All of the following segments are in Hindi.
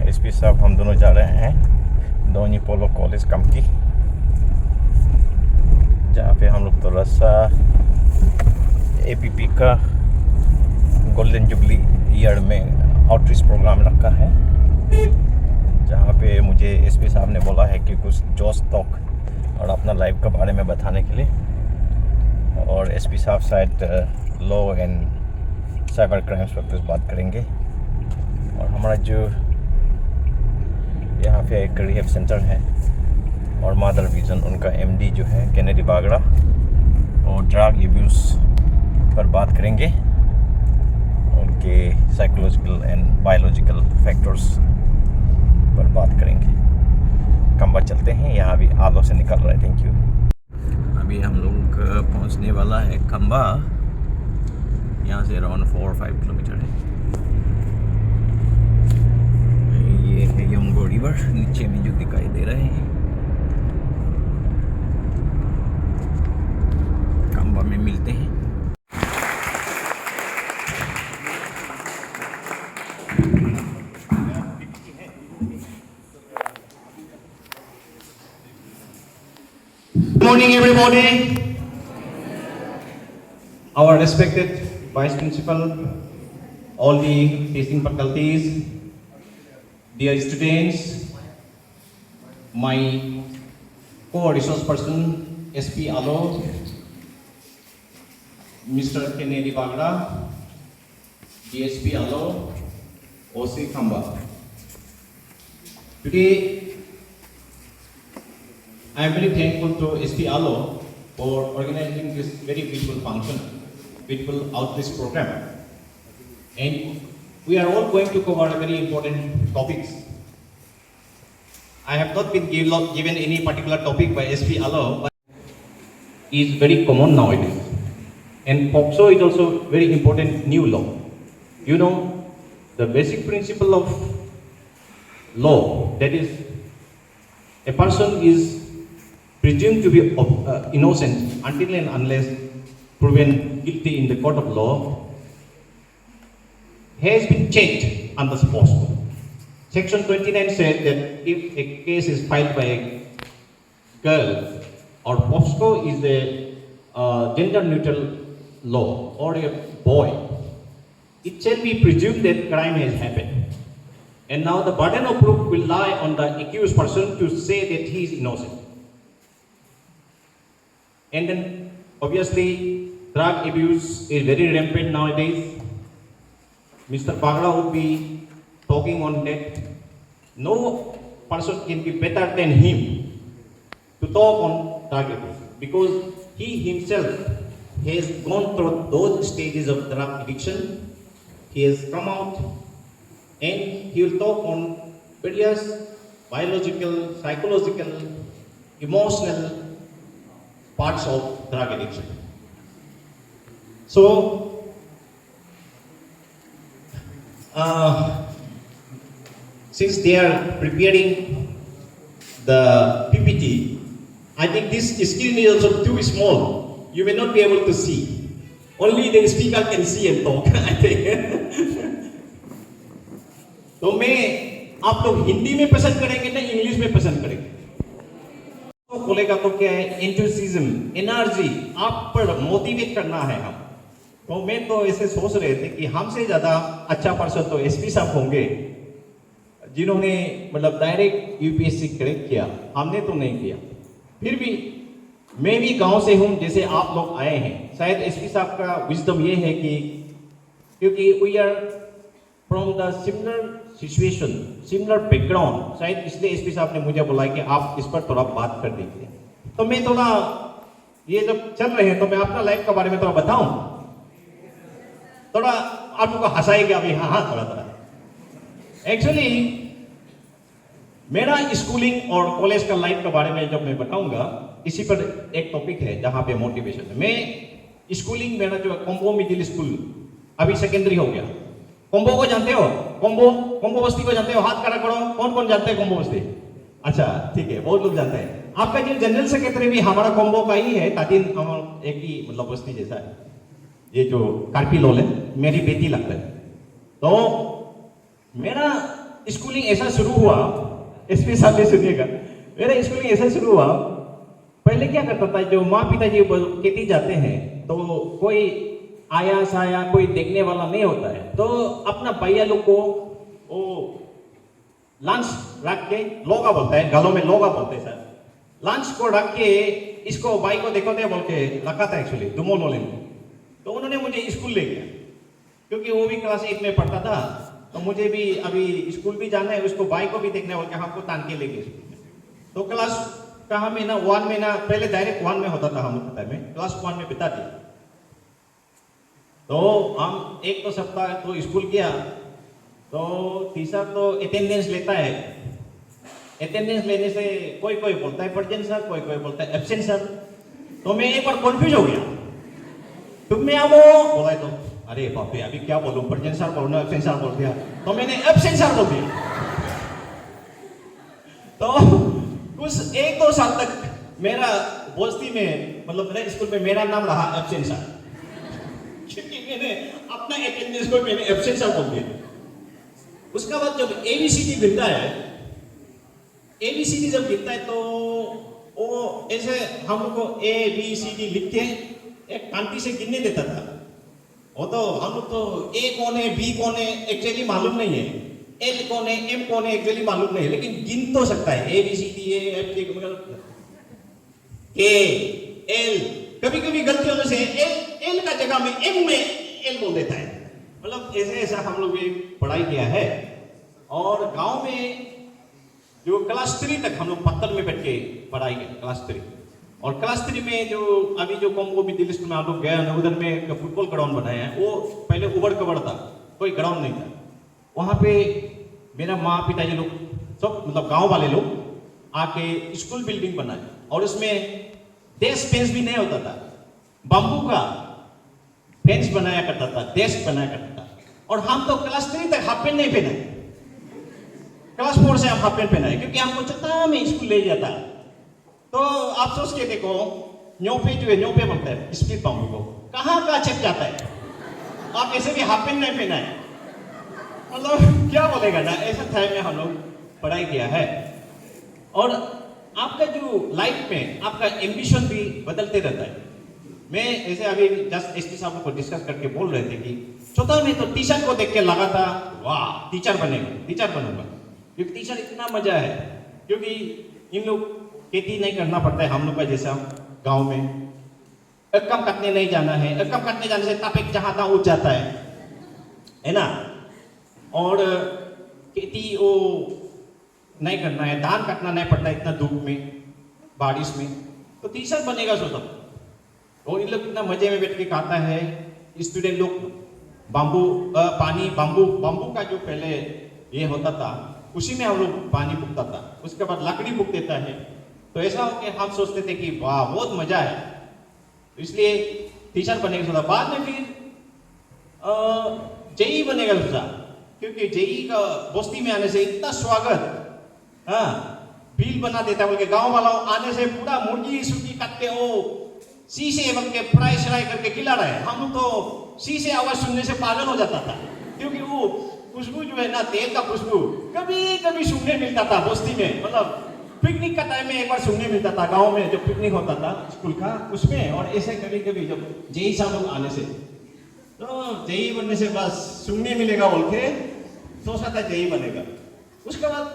एसपी साहब हम दोनों जा रहे हैं डोनी पोलो कॉलेज कमकी, जहाँ पे हम लोग थोड़ा सा एपीपी का गोल्डन जुबली ईयर में आउटरीच प्रोग्राम रखा है, जहाँ पे मुझे एसपी साहब ने बोला है कि कुछ जोश टॉक और अपना लाइफ के बारे में बताने के लिए। और एसपी साहब शायद लॉ एंड साइबर क्राइम्स पर कुछ बात करेंगे। और हमारा जो यहाँ पे एक रिहेब सेंटर है और मदर विजन उनका एमडी जो है केनेडी बागड़ा, और ड्रग एब्यूज़ पर बात करेंगे, उनके साइकोलॉजिकल एंड बायोलॉजिकल फैक्टर्स पर बात करेंगे। खंबा चलते हैं, यहाँ भी आलो से निकल रहा है। Thank you. अभी हम लोग पहुँचने वाला है खंबा, यहाँ से अराउंड 4 और 5 किलोमीटर है। ये है यंगो रिवर नीचे में जो दिखाई दे रहे हैं। खंबा में मिलते हैं। Good morning, everybody. Our respected Vice Principal, all the teaching faculties, dear students, my co-resource person, SP Alo, Mr. Kennedy Bagra, DSP Alo, OC Khamba. Today, I am very thankful to SP Alo for organizing this very beautiful function, beautiful outreach program. And we are all going to cover very important topics. I have not been given any particular topic by SP Alo, but is very common nowadays. And POCSO is also very important new law. You know, the basic principle of law, that is, a person is presumed to be innocent until and unless proven guilty in the court of law, has been changed under POCSO. Section 29 said that if a case is filed by a girl, or POCSO is a gender neutral law, or a boy, it shall be presumed that crime has happened. And now the burden of proof will lie on the accused person to say that he is innocent. And then obviously drug abuse is very rampant nowadays. Mr. Bagra would be talking on that. No person can be better than him to talk on drug abuse, because he himself has gone through those stages of drug addiction. He has come out and he will talk on various biological, psychological, emotional parts of drug addiction. So, since they are preparing the PPT, I think this screen is also too small. You may not be able to see. Only the speaker can see and talk, I think. तो मैं आप लोग हिंदी में पसंद करेंगे ना इंग्लिश में पसंद करेंगे? तो बोलेगा तो क्या है, एंथुसिज्म, एनर्जी आप पर मोटिवेट करना है हम। तो मैं तो ऐसे सोच रहे थे कि हमसे ज्यादा अच्छा पर्सन तो एसपी साहब होंगे, जिन्होंने मतलब डायरेक्ट यूपीएससी क्रैक किया, हमने तो नहीं किया। फिर भी मैं भी गांव से हूं जैसे आप लोग आए हैं। शायद एसपी साहब का विजडम ये है कि क्योंकि we are from the similar situation, similar background, शायद इसलिए एसपी साहब ने मुझे बोला कि आप इस पर थोड़ा बात कर दीजिए। तो मैं थोड़ा ये जब चल रहे हैं तो मैं अपना लाइफ के बारे में थोड़ा बताऊं, थोड़ा आप लोग को हंसाएगा अभी। हाँ हाँ, थोड़ा थोड़ा। एक्चुअली मेरा स्कूलिंग और कॉलेज का लाइफ के बारे में जब मैं बताऊंगा, इसी पर एक टॉपिक है जहां पे मोटिवेशन है। मैं स्कूलिंग, मेरा जो कॉम्बो मिडिल स्कूल अभी सेकेंडरी हो गया। कॉम्बो को जानते हो? कॉम्बो बस्ती को जानते हो? हाथ खड़ा करो, कौन कौन जानते हैं कॉम्बो बस्ती? अच्छा ठीक है, बहुत लोग जानते हैं। आपका जो जनरल सेक्रेटरी भी हमारा कॉम्बो का ही है, ताकि हम एक ही मतलब बस्ती जैसा है। ये जो कार्पी लोल है, मेरी बेटी लगता है। तो मेरा स्कूलिंग ऐसा शुरू हुआ, स्पेशली सुनिएगा, मेरा स्कूलिंग ऐसा शुरू हुआ। पहले क्या करता था, जो माँ पिताजी खेती जाते हैं तो कोई आया साया कोई देखने वाला नहीं होता है, तो अपना भैया लोग को वो लंच रख के, लोगा बोलता है, गालों में लोगा बोलते हैं सर, लंच को रख के इसको भाई को देखो दे बोल के रखा था एक्चुअली दुमो लोले में। तो उन्होंने मुझे स्कूल ले गया, क्योंकि वो भी क्लास 8 में पढ़ता था, तो मुझे भी अभी स्कूल भी जाना है, उसको भाई को भी देखना है बोल के हमको तान के ले गए स्कूल में। तो क्लास कहाँ में ना 1 में ना, पहले डायरेक्ट 1 में होता था हम लोग के टाइम में, क्लास 1 में बिता दिया। तो हम एक तो सप्ताह तो स्कूल किया, तो टीचर तो अटेंडेंस लेता है, अटेंडेंस लेने से कोई कोई बोलता है प्रेजेंट सर, कोई कोई बोलता है एब्सेंट सर। तो मैं एक बार कंफ्यूज हो गया, तुम में आओ बोला तो अरे बाप रे अभी क्या बोलूं, प्रेजेंट सर बोलना एब्सेंट सर बोल दिया, तो मैंने एब्सेंट सर बोल दिया। तो कुछ 1-2 साल तक मेरा बस्ती में, मतलब मेरे स्कूल में मेरा नाम रहा एब्सेंट सर, क्योंकि मैंने अपना अटेंडेंस को मैंने एब्सेंट सर बोल दिया। उसका बाद जब ABCD गिनता है, ABCD जब गिनता है तो वो ऐसे हम लोग को ABCD लिख के एक कांटी से गिनने देता था। वो तो हम लोग तो A कौन है B कौन है एक्चुअली मालूम नहीं है, L कौन है M कौन है एक्चुअली मालूम नहीं है, लेकिन गिन तो सकता है ABCD A K L। कभी कभी गलती होने से L का जगह में M में L बोल देता है। मतलब ऐसे ऐसा हम लोग भी पढ़ाई किया है। और गांव में जो क्लास 3 तक हम लोग पत्थर में बैठ के पढ़ाई किया, क्लास 3। और क्लास 3 में जो अभी जो कॉम्बो भी दिल्ली में आप लोग गए ना, उधर में फुटबॉल ग्राउंड बनाया है, वो पहले उबड़ कबड़ था, कोई ग्राउंड नहीं था। वहाँ पे मेरा माँ पिताजी लोग सब, मतलब गांव वाले लोग आके स्कूल बिल्डिंग बनाए, और उसमें डेस्क बेंच भी नहीं होता था, बम्बू का बेंच बनाया करता था, डेस्क बनाया करता था। और हम तो क्लास 3 तक हाफ पैंट नहीं पहने, क्लास 4 से हम हाफ पैंट पहना है, क्योंकि हमको चलता में स्कूल ले जाता। तो आप सोच के देखो, न्योपे जो है, न्योपे बोलता है स्प्लिट बम्बू को, कहाँ कहाँ छिप जाता है। आप ऐसे भी हाफ पैंट नहीं पहना है, मतलब क्या बोलेगा ना, ऐसा था में हम लोग पढ़ाई किया है। और आपका जो लाइफ में आपका एम्बिशन भी बदलते रहता है। मैं ऐसे अभी जस्ट एसटी साहब को डिस्कस करके बोल रहे थे कि चौथा में तो टीचर को देख के लगा था वाह टीचर बनेगा, टीचर बनूंगा, क्योंकि टीचर इतना मजा है, क्योंकि इन लोग खेती नहीं करना पड़ता है हम लोग का जैसा गांव में, कम काटने नहीं जाना है, कम काटने जाने से ताप जहां तहां उठ जाता है ना। और खेती वो नहीं करना है, धान काटना नहीं पड़ता इतना धूप में बारिश में, तो टीचर बनेगा सोचा। और इन लोग कितना मजे में बैठ के खाता है स्टूडेंट लोग। बाम्बू पानी, बाम्बू का जो पहले ये होता था उसी में हम लोग पानी फूकता था, उसके बाद लकड़ी फूक देता है। तो ऐसा हो कि हम सोचते थे कि वाह बहुत मजा है, तो इसलिए टीचर बनेगा सोचा। बाद में फिर जेई बनेगा सोचा, क्योंकि जेई का बस्ती में आने से इतना स्वागत, हाँ बिल बना देता है बोल के, गाँव वाला आने से पूरा मुर्गी सुर्गी काट के वो शीशे बन के फ्राई श्राई करके खिला रहे हैं। हम लोग तो शीशे आवाज सुनने से पागल हो जाता था, क्योंकि वो खुशबू जो है ना, तेल का खुशबू कभी कभी सुनने मिलता था बस्ती में। मतलब पिकनिक का टाइम में एक बार सुनने मिलता था, गांव में जो पिकनिक होता था स्कूल का उसमें। और ऐसे कभी कभी जब जेई साहब आने से, तो जेई बनने से बस सुनने मिलेगा बोल के सोचा था जेई बनेगा। उसके बाद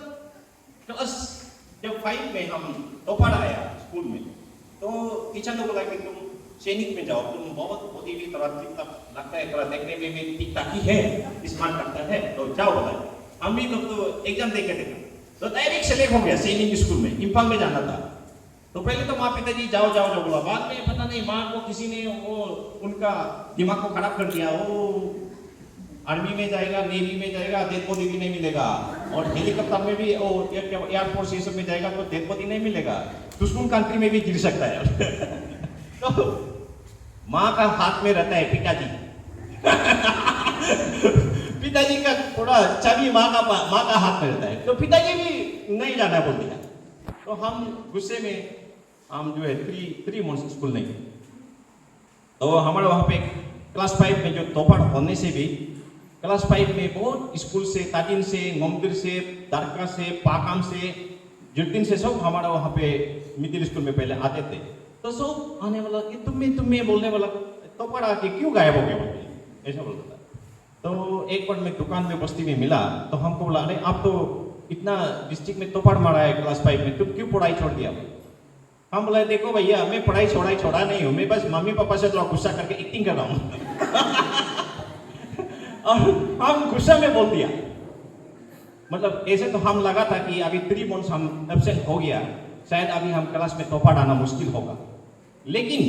क्लास जब 5 में हम टॉपर आया स्कूल में, तो टीचर लोग बोला कि तुम सैनिक में जाओ, तुम बहुत होती भी थोड़ा ठीक लगता है, थोड़ा देखने में भी ठीक ठाक ही है, स्मार्ट लगता है, तो जाओ बोला। हम भी तो एग्जाम दे के देखा, तो डायरेक्ट सेलेक्ट हो गया सैनिक स्कूल में, इम्फाल में जाना था। तो पहले तो माँ पिताजी जाओ जाओ जाओ बोला, बाद में पता नहीं माँ को किसी ने वो उनका दिमाग को खराब कर दिया, वो आर्मी में जाएगा, नेवी में जाएगा, डेड बॉडी भी नहीं मिलेगा, और हेलीकॉप्टर में भी एयरफोर्स ये सब में जाएगा तो डेड बॉडी नहीं मिलेगा, दुश्मन कंट्री में भी गिर सकता है। तो माँ का हाथ में रहता है पिताजी। पिताजी का थोड़ा चाबी माँ का हाथ में रहता है, तो पिताजी भी नहीं जाना बोल दिया। तो हम गुस्से में हम जो है 3 मंथ्स स्कूल नहीं, तो हमारे वहाँ पे क्लास 5 में जो टॉपर होने से भी क्लास 5 में बहुत स्कूल से, ताजिन से, मंदिर से, दरगाह से, पाकाम से, जुद्दीन से सब हमारा वहाँ पे मिडिल स्कूल में पहले आते थे। तो सब आने वाला कि तुम्हें बोलने वाला तो पड़ा कि क्यों गायब हो गया बोलते ऐसा बोलता था। तो एक बार मैं दुकान में बस्ती में मिला तो हमको बोला, अरे आप तो इतना डिस्ट्रिक्ट में तोपाड़ मारा है क्लास 5 में, तुम क्यों पढ़ाई छोड़ दिया? हम बोला, देखो भैया मैं पढ़ाई छोड़ा नहीं हूँ, मैं बस मम्मी पापा से थोड़ा गुस्सा करके एक्टिंग कर रहा हूँ। और हम गुस्सा में बोल दिया। मतलब ऐसे तो हम लगा था कि अभी 3 months हम एब्सेंट हो गया, शायद अभी हम क्लास में तोहफा डालना मुश्किल होगा। लेकिन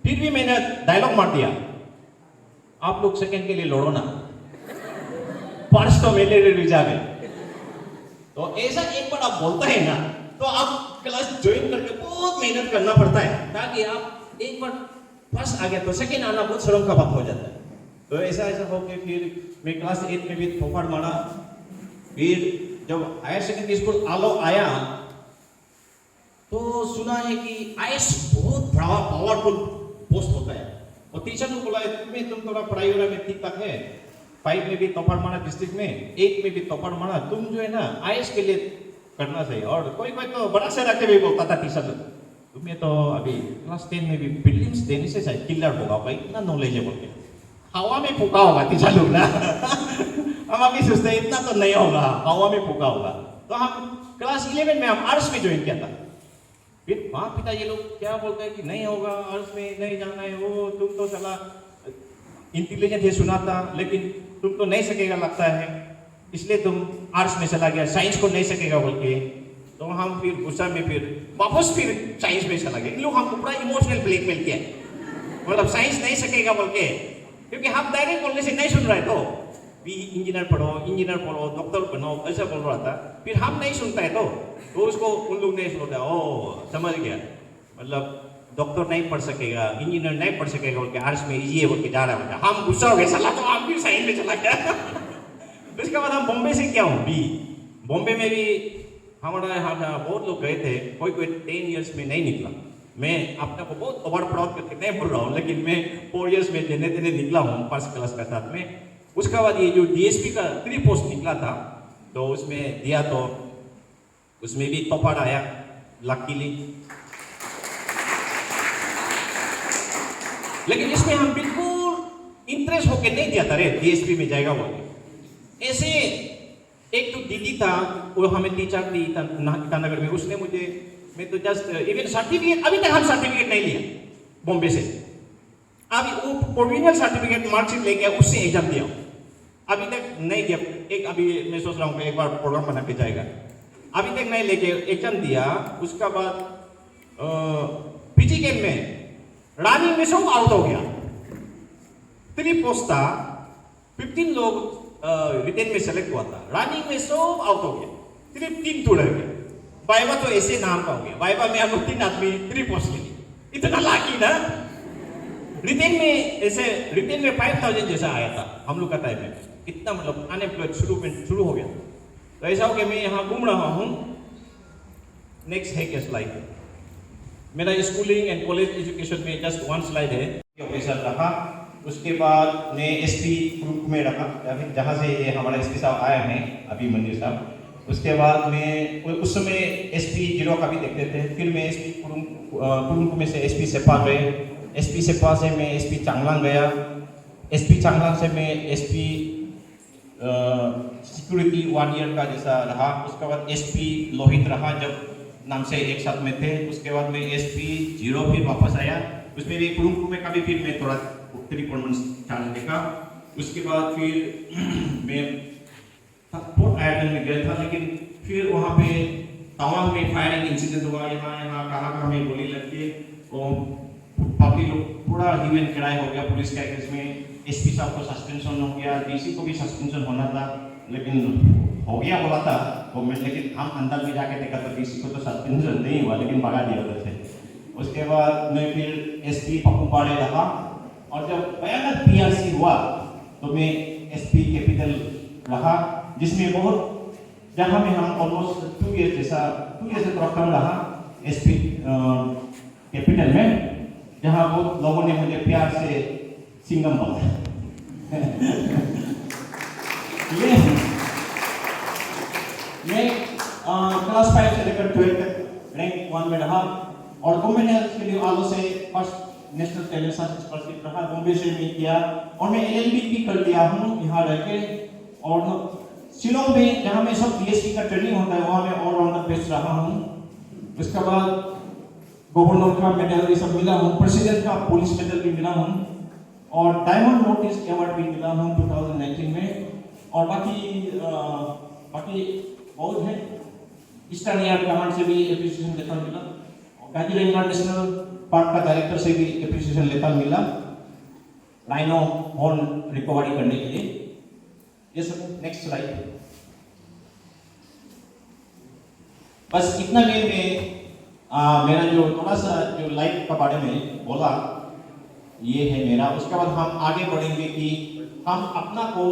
फिर भी मैंने डायलॉग मार दिया, आप लोग सेकंड के लिए लड़ो ना, पर्स तो मेरे लिए रिजर्व है। तो ऐसा एक बार आप बोलता है ना, तो आप क्लास ज्वाइन करके बहुत मेहनत करना पड़ता है, ताकि आप एक बार फर्स्ट आ गया तो सेकंड आना बहुत शर्म का बात हो जाता है। तो ऐसा हो के फिर मैं क्लास 8 में भी तोहफा मारा। फिर जब हायर सेकेंडरी स्कूल आलो आया तो सुना है कि आईएएस बहुत बड़ा पावरफुल पोस्ट होता है, और टीचर ने बोला तुम थोड़ा पढ़ाई वगैरह में ठीक ठाक है, 5 में भी तोहफा मारा डिस्ट्रिक्ट में, 8 में भी तोहफा मारा, तुम जो है ना आईएएस के लिए करना चाहिए। और कोई तो बड़ा से रखे भी बोलता था टीचर, तुम्हें तो अभी क्लास 10 में भी बिल्डिंग्स देने से शायद किलर होगा भाई, इतना नॉलेज है बोल के हवा में फूका होगा टीचर लोग ना। हम अभी सोचते हैं इतना तो नहीं होगा, हवा में फूका होगा। तो हम क्लास 11 में हम आर्ट्स में ज्वाइन किया था। फिर वहाँ पिताजी लोग क्या बोलते हैं कि नहीं होगा, आर्ट्स में नहीं जाना है, वो तुम तो साला इंटेलिजेंट है सुना था, लेकिन तुम तो नहीं सकेगा लगता है, इसलिए तुम आर्ट्स में चला गया, साइंस को नहीं सकेगा बोल के। तो हम फिर गुस्सा में फिर वापस फिर साइंस में चला गया। इन लोग हमको पूरा इमोशनल ब्लैकमेल किया, मतलब साइंस नहीं सकेगा बोल के, क्योंकि हम डायरेक्ट बोलने से नहीं सुन रहे। तो भी इंजीनियर पढ़ो, डॉक्टर बनो, ऐसा बोल रहा था। फिर हम नहीं सुनता है तो उसको उन लोग नहीं सुनता, ओ समझ गया, मतलब डॉक्टर नहीं पढ़ सकेगा, इंजीनियर नहीं पढ़ सकेगा बोल के आर्ट्स में इजी है बोल के जा रहा है। हम गुस्सा हो गए, साला तो हम भी साइंस में चला गया। उसके बाद हम बॉम्बे से क्या हूँ, बॉम्बे में भी हमारा यहाँ बहुत लोग गए थे, कोई 10 years में नहीं निकला। मैं अपने को बहुत ओवर प्राउड करके नहीं बोल रहा हूँ, लेकिन मैं 4 years में देने निकला हूँ फर्स्ट क्लास का साथ में। उसके बाद ये जो डीएसपी का 3 पोस्ट निकला था, तो उसमें दिया, तो उसमें भी तोहफा आया लकीली। लेकिन इसमें हम बिल्कुल इंटरेस्ट होके नहीं दिया था रे, डीएसपी में जाएगा वो। ऐसे एक तो दीदी था, वो हमें टीचर थी ईटानगर में, उसने मुझे, मैं तो जस्ट इवन सर्टिफिकेट, अभी तक हम सर्टिफिकेट नहीं लिया बॉम्बे से। अभी वो प्रोविजनल सर्टिफिकेट मार्कशीट लेके उससे एग्जाम दिया, अभी तक नहीं दिया। एक अभी मैं सोच रहा हूँ कि एक बार प्रोग्राम बना के जाएगा, अभी तक नहीं लेके एग्जाम दिया। उसका बाद फिजिकल में रनिंग में सब आउट हो गया। 3 पोस्ट था, 15 लोग रिटेन में सेलेक्ट हुआ था, रनिंग में सब आउट हो गया, सिर्फ 3 टूर गए। वाइवा तो ऐसे नाम का हो गया, वाइवा में हम लोग 3 आदमी 3 पोस्ट ले लिए, इतना लाकी ना। रिटेन में ऐसे, रिटेन में 5000 जैसा आया था हम लोग का टाइम में, इतना मतलब अनएम्प्लॉयड शुरू हो गया। तो ऐसा हो गया, मैं यहाँ घूम रहा हूँ। नेक्स्ट है क्या स्लाइड, मेरा स्कूलिंग एंड कॉलेज एजुकेशन में जस्ट 1 स्लाइड है। ऑफिसर रहा, उसके बाद मैं एसपी ग्रुप में रहा, जहाँ से ये हमारा एसपी साहब आए हैं अभी मंदिर साहब। उसके बाद मैं उस समय एसपी जीरो का भी देखते थे, फिर मैं एसपी कुरुंग में से एसपी सेपा गए, एसपी सेपा से मैं एसपी चांगलांग गया, एसपी चांगलांग से मैं एसपी सिक्योरिटी 1 ईयर का जैसा रहा। उसके बाद एसपी लोहित रहा, जब नाम से एक साथ में थे। उसके बाद मैं एसपी जीरो फिर वापस आया, उसमें भी कुरुंग में कभी फिर मैं थोड़ा 3 months चार्ज देखा। उसके बाद फिर मैं फोर्ट आयरलैंड में गया था, लेकिन फिर वहाँ पे तवांग में फायरिंग इंसिडेंट हुआ, यहाँ कहाँ में गोली लग के और पार्टी लोग पूरा ह्यूमन क्राइम हो गया पुलिस के केस में। एसपी साहब को सस्पेंशन हो गया, डीसी को भी सस्पेंशन होना था, लेकिन हो गया बोला था गवर्नमेंट, लेकिन हम अंदर में जाके देखा तो डीसी को तो सस्पेंशन नहीं हुआ, लेकिन भगा दिया उधर से। उसके बाद मैं फिर एसपी पप्पूपाड़े रहा, और जब भयानक पीआरसी हुआ तो मैं एसपी कैपिटल रहा, जिसमें बहुत, जहाँ में हम ऑलमोस्ट 2 years से थोड़ा कम रहा एसपी कैपिटल में, जहाँ बहुत लोगों ने मुझे प्यार से सिंगम बोला। रहा और गवर्नमेंट हेल्थ के लिए आलो से first national talent search scholarship रहा, बॉम्बे से मैं किया और मैं एलएलबी भी कर लिया हूँ यहाँ रह के। और शिलोंग में जहाँ में सब डीएसपी का ट्रेनिंग होता है वहाँ मैं ऑलराउंडर बेस्ट रहा हूँ। उसके बाद गवर्नर का मेडल ये सब मिला हूँ, प्रेसिडेंट का पुलिस मेडल भी मिला हूँ और डायमंड नोटिस अवार्ड भी मिला हूँ 2019 में। और बाकी बहुत है। ईस्टर्न एयर कमांड से भी एप्रिसिएशन लेटर मिला और काजीरंगा नेशनल पार्क का डायरेक्टर से भी एप्रिसिएशन लेटर मिला राइनो हॉर्न रिकवरी करने के लिए। ये सब नेक्स्ट स्लाइड। बस इतना में मेरा जो थोड़ा सा जो लाइफ का बारे में बोला ये है मेरा। उसके बाद हम आगे बढ़ेंगे कि हम अपना को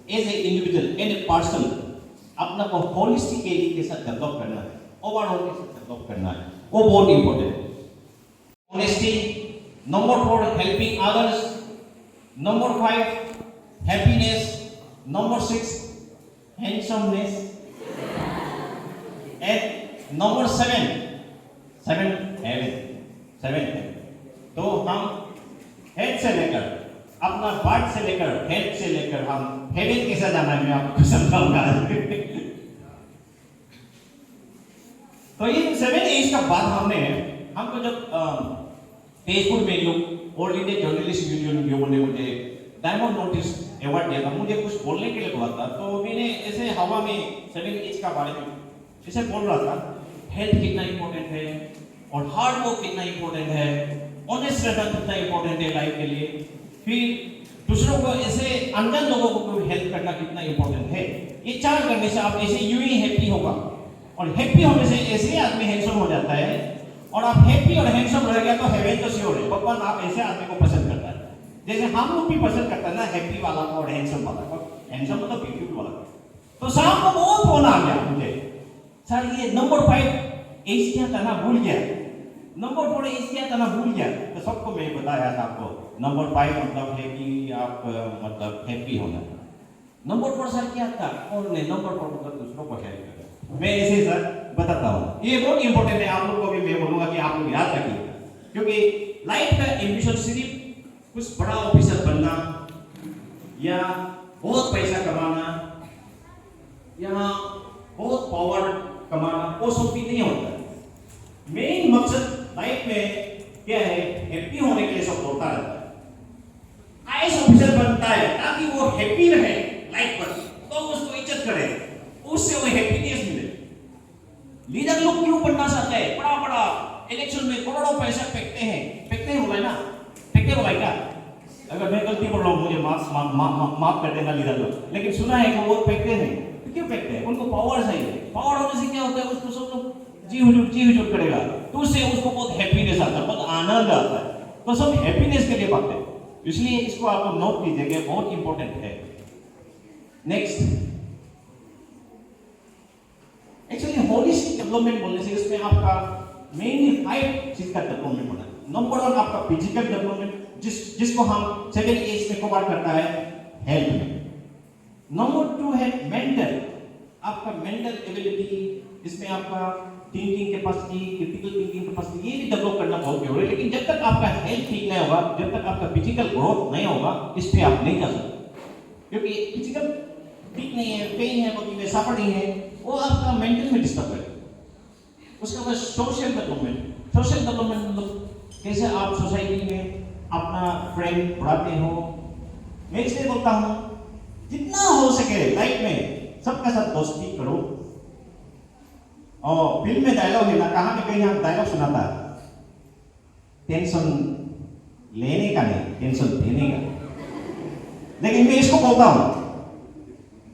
as a individual and a person अपना को होलिस्टिक के साथ डेवलप करना है, ओवरऑल के साथ डेवलप करना है, वो बहुत इंपॉर्टेंट है। Honesty, number 4 helping others, number 5 happiness, number 6 handsomeness and number 7 heaven. तो हम हेड से लेकर अपना बर्थ से लेकर हेड से लेकर हम हेवन कैसा जाना है मैं आपको समझाऊंगा। तो ये 7 एज का बाद हमको जब फेसबुक में लोग ऑल इंडिया जर्नलिस्ट यूनियन लोगों ने मुझे डायमंड नोटिस अवार्ड दिया था, मुझे कुछ बोलने के लिए बोला था। तो मैंने ऐसे हवा में 7 एज का बारे में ऐसे बोल रहा था, हेल्थ कितना इंपॉर्टेंट है और हार्ड वर्क कितना इंपॉर्टेंट है, ऑनेस्ट रहना कितना इंपॉर्टेंट है लाइफ के लिए, फिर दूसरों को ऐसे अनजान लोगों को हेल्प करना कितना इंपॉर्टेंट है। ये 4 करने से आप ऐसे यूं ही हैप्पी होगा और हैप्पी होने से ऐसे आदमी हैंडसम हो जाता है। और आप हैप्पी और हैंडसम रह गया तो हेवन तो श्योर है, भगवान आप ऐसे आदमी को पसंद करता है। जैसे हम लोग भी पसंद करते हैं ना हैप्पी वाला को और हैंडसम वाला को, हैंडसम मतलब ब्यूटीफुल वाला। तो शाम को बहुत फोन आ गया मुझे, सर ये नंबर 5 एज क्या था ना भूल गया, नंबर 4 एज क्या था ना भूल गया। तो सबको मैं बताया था आपको नंबर 5 मतलब है कि आप मतलब हैप्पी होना। नंबर 4 सर क्या था, और नहीं नंबर 4 मतलब दूसरों को हेल्प करना। मैं ऐसे सर बताता हूँ, ये बहुत इंपॉर्टेंट है। आप लोग को भी मैं बोलूंगा कि आप लोग याद रखिएगा, क्योंकि लाइफ का एम्बिशन सिर्फ कुछ बड़ा ऑफिसर बनना या बहुत पैसा कमाना या बहुत पावर कमाना, वो सब भी नहीं होता। मेन मकसद लाइफ में क्या है, हैप्पी होने के लिए सब होता रहता है। आईएएस ऑफिसर बनता है ताकि वो हैप्पी रहे लाइफ पर, तो उसको इज्जत करे, उससे वो हैप्पीनेस मिले। लीडर लोग क्यों बनना चाहते हैं, बड़ा बड़ा इलेक्शन में करोड़ों पैसा फेंकते हैं बोला ना, फेंकते बोला क्या? अगर मैं गलती बोल रहा हूँ मुझे माफ कर देना लीडर लोग, लेकिन सुना है कि वो फेंकते हैं। तो क्यों फेंकते हैं? उनको पावर चाहिए। पावर होने से क्या होता है, उसको सब लोग जी हुजूर करेगा, तो उससे उसको बहुत हैप्पीनेस आता है, बहुत आनंद आता है। तो सब हैप्पीनेस के लिए भागते हैं, इसलिए इसको आप लोग नोट कीजिएगा, बहुत इंपॉर्टेंट है। नेक्स्ट, एक्चुअली होलिस्टिक डेवलपमेंट बोलने से इसमें आपका मेनली 5 चीज का डेवलपमेंट होना है। नंबर 1 आपका फिजिकल डेवलपमेंट, जिसको हम 7 एज में कवर करता है हेल्थ में। नंबर 2 है मेंटल, आपका मेंटल एबिलिटी, इसमें आपका thinking capacity, critical thinking capacity, ये भी डेवलप करना बहुत जरूरी है। लेकिन जब तक आपका हेल्थ ठीक नहीं होगा, जब तक आपका फिजिकल ग्रोथ नहीं होगा, इस पे आप नहीं जा सकते, क्योंकि फिजिकल ठीक नहीं है, पेन है, बॉडी में सफरिंग है, वो आपका मेंटल में डिस्टर्ब करेगा। उसके बाद सोशल डेवलपमेंट, सोशल डेवलपमेंट मतलब कैसे आप सोसाइटी में अपना फ्रेंड बढ़ाते हो। मैं इसलिए बोलता हूँ जितना हो सके लाइफ में सबके साथ दोस्ती करो। और फिल्म में डायलॉग है ना, कहाँ पे कहीं हम डायलॉग सुनाता है, टेंशन लेने का नहीं, टेंशन देने का। लेकिन मैं इसको बोलता हूँ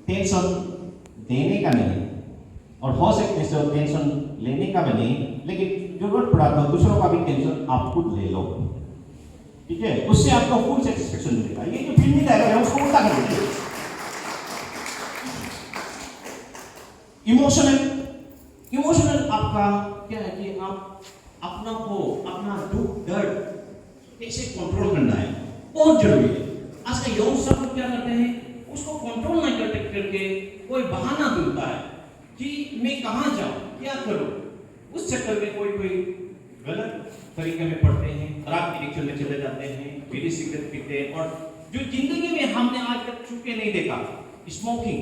टेंशन देने का नहीं, और हो सकते से टेंशन लेने का भी नहीं, लेकिन जरूरत पड़ा तो दूसरों का भी टेंशन आप खुद ले लो, ठीक है? उससे आपको फुल सेटिस्फेक्शन मिलेगा। ये जो फिल्मी डायलॉग है उसको उल्टा कर दीजिए। इमोशनल आपका क्या है कि आप अपना दुख दर्द कैसे कंट्रोल करना है, बहुत जरूरी है। आज का यंग सब क्या करते हैं, उसको कंट्रोल नहीं करके कोई बहाना ढूंढता है कि मैं कहाँ जाऊं, क्या करूं। उस चक्कर में कोई गलत तरीके में पढ़ते हैं, खराब एडिक्शन में चले जाते हैं, बीड़ी सिगरेट पीते हैं, और जो जिंदगी में हमने आज तक छू के नहीं देखा, स्मोकिंग,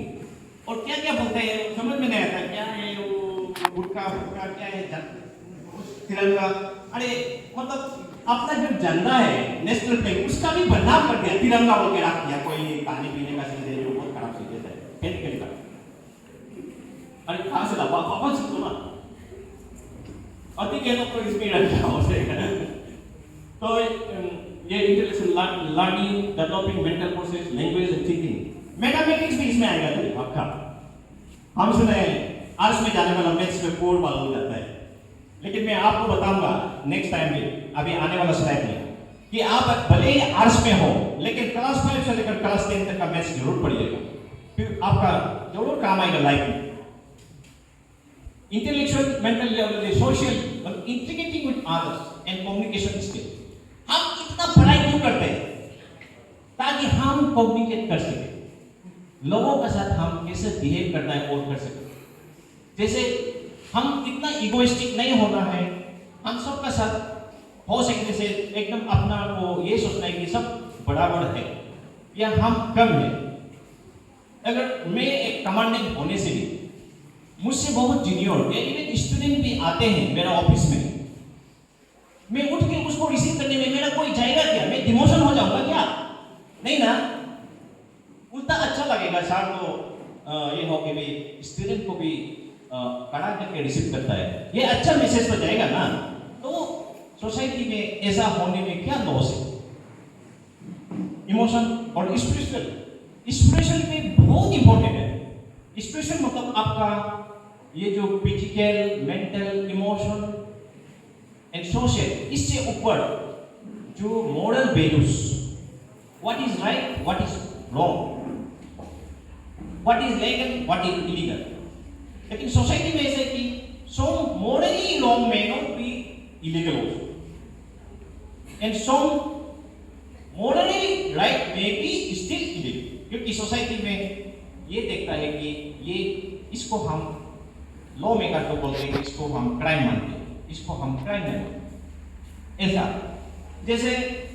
और क्या क्या बोलते हैं समझ में नहीं आता, क्या है वो गुटखा गुटखा, क्या है तिरंगा, अरे मतलब अपना जो झंडा है नेशनल फ्लैग उसका भी बदनाम कर दिया, तिरंगा बोल के रख दिया। कोई पानी पीने का चीज है जो बहुत खराब चीज है, केमिकल का, अरे कहाँ से लावा वापस सुनो ना, अधिक है तो इसमें रखा हो जाएगा। तो ये intellectual learning, developing mental process, language and thinking, mathematics भी इसमें आएगा तो आपका। हम सुने आर्ट्स में जाने वाला मैथ्स में कोड वाला हो जाता है, लेकिन मैं आपको बताऊंगा नेक्स्ट टाइम में, अभी आने वाला स्लाइड में, कि आप भले ही आर्ट्स में हो लेकिन क्लास 5 से लेकर क्लास 10 तक का मैथ्स जरूर पढ़िएगा, फिर आपका जरूर काम आएगा लाइफ में। Intellectual, mental level, social, integrating with others and communication skill. हम इतना पढ़ाई क्यों करते हैं? ताकि हम कम्युनिकेट कर सके, लोगों के साथ हम कैसे बिहेव करना है और कर सके। जैसे हम इतना इगोइस्टिक नहीं होना है, हम सबका साथ हो सकने से एकदम अपना को ये सोचना है कि सब बराबर है या हम कम है। अगर मैं एक कमांडेंट होने से भी मुझसे बहुत जूनियर या इवन स्टूडेंट भी आते हैं मेरा ऑफिस में, मैं उठ के उसको रिसीव करने में मेरा कोई जाएगा क्या? मैं डिमोशन हो जाऊंगा क्या? नहीं ना, उल्टा अच्छा लगेगा। सर को ये हो कि भी स्टूडेंट को भी खड़ा करके रिसीव करता है, ये अच्छा मैसेज तो जाएगा ना। तो सोसाइटी में ऐसा होने में क्या लॉस है? इमोशन और स्पिरिचुअल में बहुत इंपॉर्टेंट है। स्पिरिचुअल मतलब आपका ये जो physical, mental, emotion and social, इससे ऊपर जो moral values, what is right, what is wrong, what is legal, what is illegal. लेकिन सोसाइटी में ऐसे कि some morally wrong may not be illegal also, and some morally right may be still illegal, क्योंकि सोसाइटी में ये देखता है कि ये इसको हम लॉ मेकर को बोलते हैं, इसको हम क्राइम मानते हैं, इसको हम क्राइम नहीं मानते। ऐसा जैसे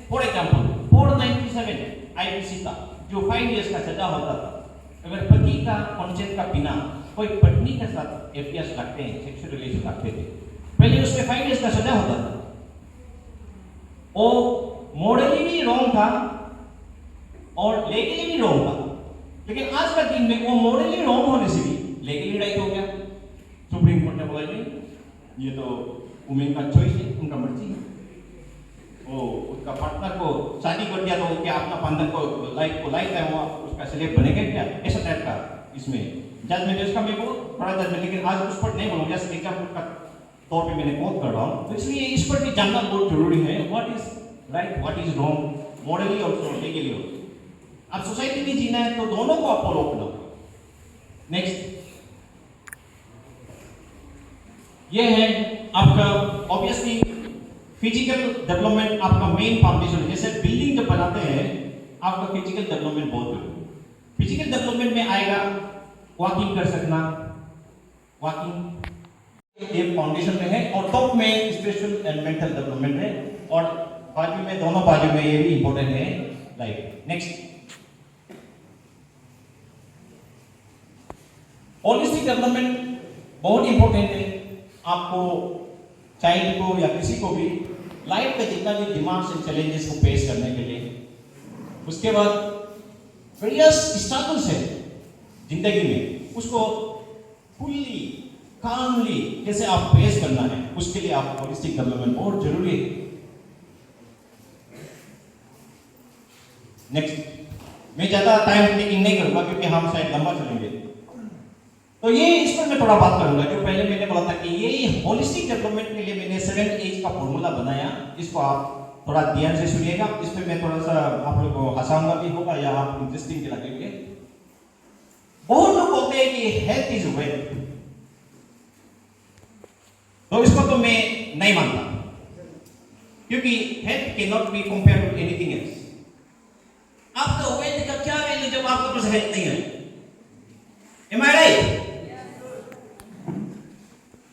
फॉर एग्जाम्पल 497 आईपीसी का जो 5 years का सजा होता था, अगर पति का कंसेंट का बिना कोई पत्नी के साथ एफआईआर रखते हैं, सेक्सुअल रिलेशन रखते थे, पहले उसमें 5 years का सजा होता था। वो मॉरली भी रॉन्ग था और लीगली भी रॉन्ग था, लेकिन आज का दिन में वो मॉरली रॉन्ग होने से भी लीगली राइट हो गया। सुप्रीम कोर्ट ने बोला नहीं, ये तो वुमेन का चॉइस है, उनका मर्जी है, वो उसका पार्टनर को शादी कर दिया तो क्या अपना पार्टनर को लाइफ टाइम उसका स्लेव बनेगा क्या? ऐसा टाइप का इसमें जजमेंट है उसका। मैं बहुत बड़ा जजमेंट, लेकिन आज उस पर नहीं बोलूँगा, जैसे एग्जाम्पल का तौर पे मैंने कोट कर रहा हूँ। तो इसलिए इस पर भी जानना बहुत जरूरी है, what is right, what is wrong, morally also, legally also. अब सोसाइटी में जीना है तो दोनों को आप फॉलो करो। नेक्स्ट ये है आपका ऑब्वियसली फिजिकल डेवलपमेंट, आपका मेन फाउंडेशन है। जैसे बिल्डिंग जब बनाते हैं आपका फिजिकल डेवलपमेंट बहुत जरूरी है। फिजिकल डेवलपमेंट में आएगा वॉकिंग कर सकना, वॉकिंग एक फाउंडेशन में है, और टॉप में स्पिरिचुअल एंड मेंटल डेवलपमेंट है, और बाजू में, दोनों बाजू में ये भी इंपॉर्टेंट है लाइफ। नेक्स्ट होलिस्टिक डेवलपमेंट बहुत इंपॉर्टेंट है। आपको चाइल्ड को या किसी को भी लाइफ के जितना भी डिमांड्स एंड चैलेंजेस को फेस करने के लिए, उसके बाद वेरियस स्ट्रगल्स है जिंदगी में, उसको फुल्ली कामली कैसे आप फेस करना है, उसके लिए आप होलिस्टिक डेवलपमेंट बहुत जरूरी है। नेक्स्ट मैं ज्यादा टाइम टेकिंग नहीं करूंगा क्योंकि हम शायद लंबा चलेंगे, तो ये इस पर मैं थोड़ा बात करूंगा। जो पहले मैंने बोला था कि ये होलिस्टिक डेवलपमेंट के लिए मैंने 7 H's का फॉर्मूला बनाया, इसको आप थोड़ा ध्यान से सुनिएगा। इसमें मैं थोड़ा सा आप लोगों को हंसाऊंगा भी होगा या आप इंटरेस्टिंग भी लगेंगे। बहुत लोग बोलते हैं कि हेल्थ इज वेल्थ, तो इसको तो मैं नहीं मानता, क्योंकि health can not be compared with anything else. आपका वेल्थ का क्या वैल्यू जब आपके पास हेल्थ नहीं है? Am I right?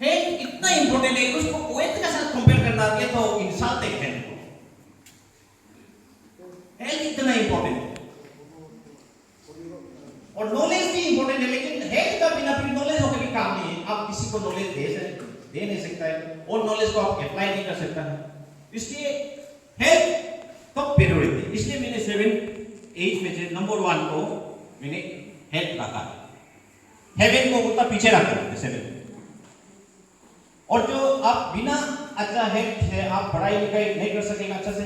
हेल्थ इतना इंपॉर्टेंट है, उसको वेल्थ के साथ कंपेयर करना और नॉलेज भी इंपॉर्टेंट है, लेकिन हेल्थ का बिना फिर नॉलेज होकर भी काम नहीं है। आप किसी को नॉलेज दे नहीं सकता है और नॉलेज को आप अप्लाई नहीं कर सकता है। इसलिए हेल्थ टॉप प्रायोरिटी। इसलिए मैंने 7-8 में से नंबर 1 को मैंने हेल्थ रखा, हेवन को उतना पीछे रखा है 7। और जो आप बिना अच्छा हेल्थ है आप पढ़ाई लिखाई नहीं कर सकेंगे अच्छा से,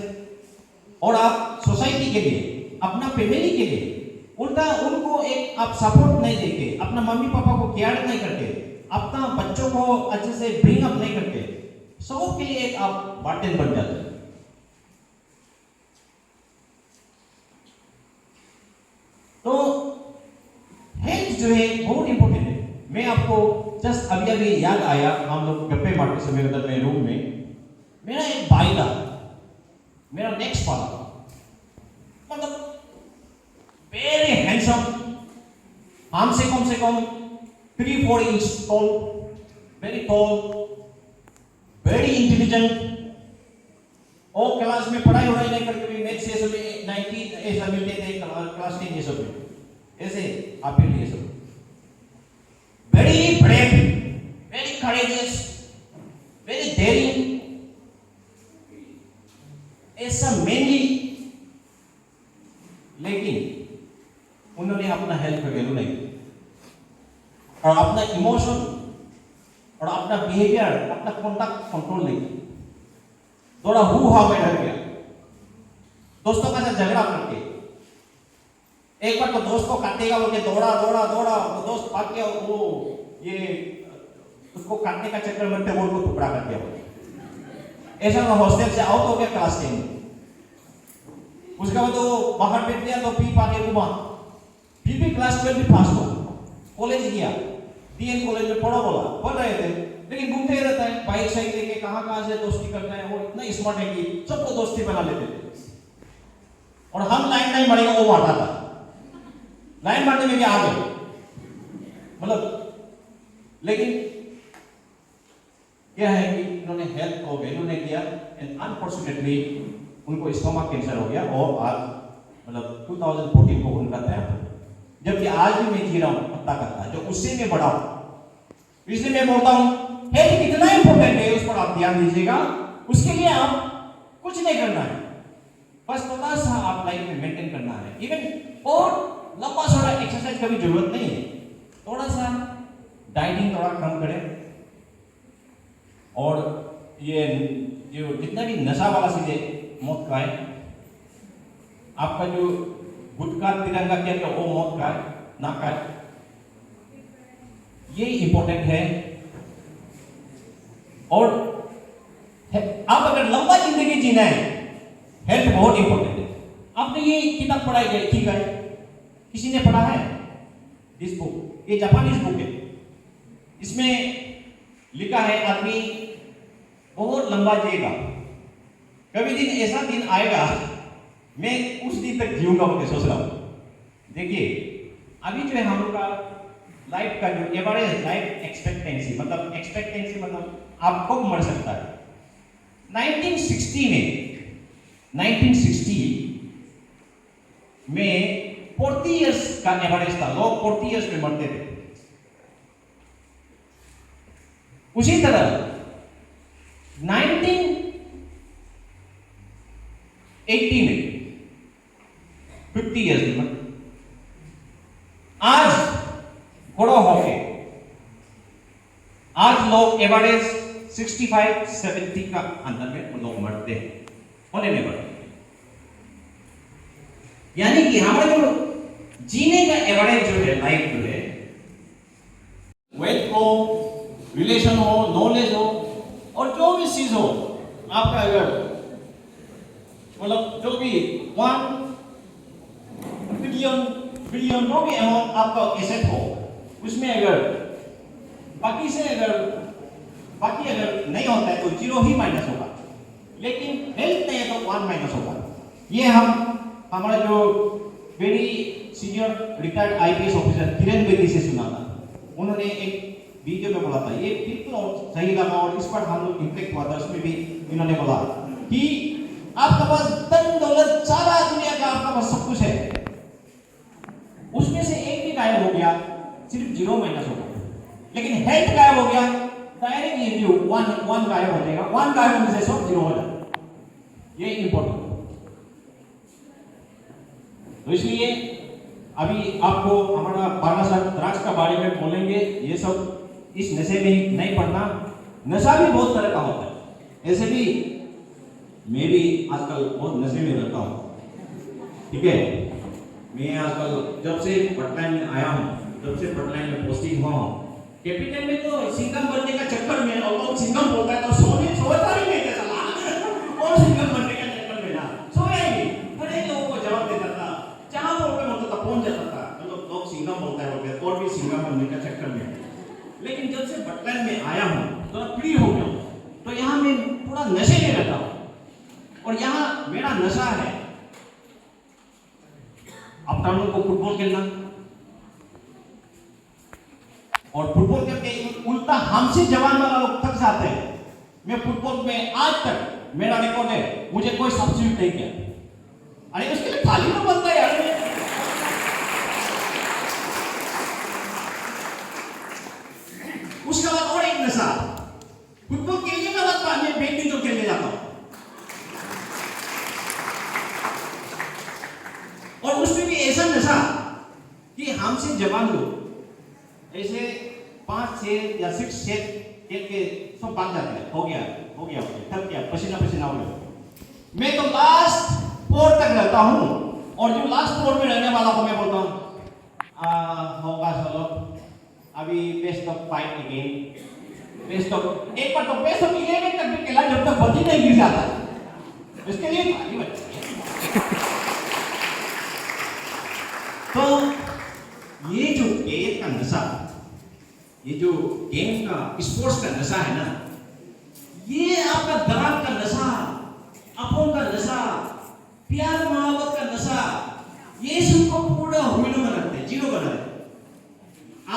और आप सोसाइटी के लिए, अपना फैमिली के लिए उल्टा उनको एक आप सपोर्ट नहीं देके, अपना मम्मी पापा को केयर नहीं करके, अपना बच्चों को अच्छे से ब्रिंग अप नहीं करके, सबके लिए एक आप बर्डन बन जाते हैं। तो हेल्थ जो है बहुत इंपॉर्टेंट है। मैं आपको जस्ट अभी याद आया, हम लोग गप्पे मारते समय उधर में रूम में, मेरा एक भाई था, मेरा नेक्स्ट वाला, मतलब वेरी हैंडसम, हमसे कम 3-4 inch toll, very tall, very intelligent, और क्लास में पढ़ाई वढ़ाई नहीं करके भी मैथ्स ये सब 90 ऐसा मिलते थे क्लास 10 ये सब में, ऐसे आप ये सब very brave, very courageous, very dairying, ऐसा मेनली। लेकिन उन्होंने अपना हेल्थ का वैल्यू नहीं किया और अपना इमोशन और अपना बिहेवियर, अपना कॉन्डक्ट कंट्रोल नहीं किया। थोड़ा हुआ में डर गया, दोस्तों के साथ झगड़ा करके, एक बार तो दोस्त को काटेगा बोल के दौड़ा, तो दोस्त भाग गया, वो ये उसको काटने का चक्कर में टेबल को टुकड़ा कर दिया। ऐसा हॉस्टल से आउट हो गया क्लास 10 में। उसके बाद तो बाहर बैठ गया, तो पी पाके घुमा, फिर भी क्लास 12 भी पास हुआ, कॉलेज गया, डीएन कॉलेज में पढ़ रहे थे, लेकिन घूमते ही रहता है, बाइक साइड लेके कहाँ से दोस्ती करता है। वो इतना स्मार्ट है कि सबको दोस्ती बना लेते थे, और हम लाइन नहीं मारेंगे वो मारता था, लाइन मारने में भी आ गए, मतलब। लेकिन क्या है कि इन्होंने हेल्थ को वैल्यू नहीं किया, एंड अनफॉर्चुनेटली उनको स्टोमक कैंसर हो गया, और आज मतलब 2014 को उनका देहांत हो गया। जबकि आज भी मैं जी रहा हूँ पत्ता करता, जो उससे मैं बड़ा हूं। इसलिए मैं बोलता हूं हेल्थ कितना इंपॉर्टेंट है, उस पर आप ध्यान दीजिएगा। उसके लिए आप कुछ नहीं करना है, बस थोड़ा सा आप लाइफ में मेंटेन करना है। इवन और लंबा चौड़ा एक्सरसाइज का भी जरूरत नहीं है, थोड़ा सा डाइटिंग थोड़ा कम करें, और ये जो जितना भी नशा वाला चीजें मौत का है, आपका जो गुटखा तिरंगा क्या वो मौत का है, ना का है, ये इंपॉर्टेंट है। और आप अगर लंबा जिंदगी जीना है, हेल्थ बहुत इंपॉर्टेंट है। आपने ये किताब पढ़ा है, ठीक है, किसी ने पढ़ा है दिस बुक, ये जापानीज बुक है। इसमें लिखा है आदमी बहुत लंबा जिएगा, कभी दिन ऐसा दिन आएगा मैं उस दिन तक जीऊंगा बोल के सोच रहा हूं। देखिए अभी जो है हम लोग का लाइफ का जो एवरेज लाइफ एक्सपेक्टेंसी मतलब आप कब मर सकता है। 1960 में 40 इयर्स का एवरेज था, लोग 40 इयर्स में मरते थे। उसी तरह 1980 में 50 इयर्स में, आज बड़ो होके आज लोग एवरेज 65-70 का अंदर में लोग मरते हैं, होने में मरते हैं। यानी कि हमारा जो जीने का एवरेज जो है, लाइफ जो है, वेल्थ हो, रिलेशन हो, नॉलेज हो, और जो भी चीज हो आपका, अगर मतलब जो भी 1 बिलियन जो भी अमाउंट आपका एसेट हो, उसमें अगर बाकी अगर नहीं होता है तो 0 ही माइनस होगा, लेकिन हेल्थ नहीं है तो 1 माइनस होगा। ये हमारा जो very senior retired IPS officer Kiran Bedi से सुना था। उन्होंने एक वीडियो में बोला था, ये बिल्कुल सही लगा, और इस पर हम लोग इंटरेक्ट हुआ था। उसमें भी इन्होंने बोला कि आपके पास धन दौलत सारा दुनिया का आपका पास सब कुछ है, उसमें से एक भी गया, सिर्फ 0 माइनस होगा। लेकिन हेल्थ गायब हो गया, डायरेक्ट ये जो 1 गायब हो जाएगा, 1 गायब होने से सब 0 हो जाएगा। ये इंपॉर्टेंट। तो इसलिए अभी आपको हमारा बाला साहब ड्रग्स का बारे में बोलेंगे। ये सब इस नशे में नहीं पड़ना। नशा भी बहुत तरह का होता है। ऐसे भी मैं भी आजकल बहुत नशे में रहता हूँ, ठीक है। मैं आजकल जब से पटना में आया हूँ, जब से पटना में पोस्टिंग हुआ हूँ, कैपिटल में तो सिंगम बनने का चक्कर में, और लोग सिंगम बोलता है तो सोता ही नहीं था साला। और सिंगम बनने का चक्कर में ना सोया ही नहीं, बड़े लोगों को जवाब देता था, जहाँ बोल पे होता था पहुंच जाता था। मतलब लोग सिंगम बोलता है बोलते, और भी सिंगम बनने का चक्कर में। लेकिन जब से पटना में आया हूँ थोड़ा फ्री हो गया हूँ, तो यहाँ मैं पूरा नशे में रहता हूँ। और यहाँ मेरा नशा है आफ्टरनून को फुटबॉल खेलना, और फुटबॉल करके उल्टा हमसे जवान वाला लोग थक जाते हैं। मैं फुटबॉल में आज तक मेरा रिकॉर्ड है, मुझे कोई सब्स्टिट्यूट नहीं किया। अरे उसके लिए खाली तो बनता है यार। उसके बाद और एक नशा, फुटबॉल खेलने के बाद मैं बैडमिंटन खेलने जाता हूँ, और उसमें भी ऐसा नशा कि हमसे जवान लोग ऐसे 5 6 या 6 सेट खेल के सब भाग जाते हैं। हो गया थक गया, पसीना हो गया। मैं तो लास्ट 4 तक रहता हूँ, और जो लास्ट 4 में रहने वाला को मैं बोलता हूँ होगा चलो अभी best of 5 again, best of एक बार तो बेस्ट ऑफ 11 तक भी खेला जब तक बत्ती नहीं गिर जाता। इसके लिए खाली बच्चे। तो ये जो गेम का नशा, ये जो गेम का स्पोर्ट्स का नशा है ना, ये आपका दरार का नशा, अपन का नशा, प्यार मोहब्बत का नशा, ये सबको पूरा हुईनो बनाते हैं, जीरो बना देते हैं।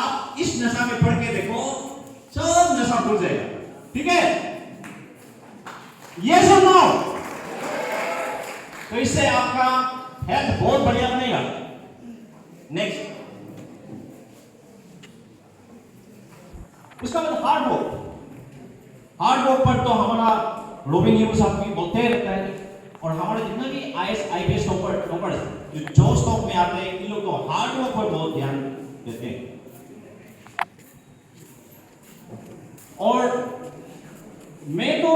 आप इस नशा में पड़ के देखो, सब नशा भूल जाएगा, ठीक है। ये सुनो, तो इससे आपका हेल्थ बहुत बढ़िया बनेगा। नेक्स्ट, उसका मतलब हार्ड वर्क पर तो हमारा रोबिन ह्यूज साहब भी बोलते रहता है, और हमारे जितने भी IAS टॉपर जो स्टॉक में आते हैं, इन लोग तो हार्ड वर्क पर बहुत ध्यान देते हैं। और मैं तो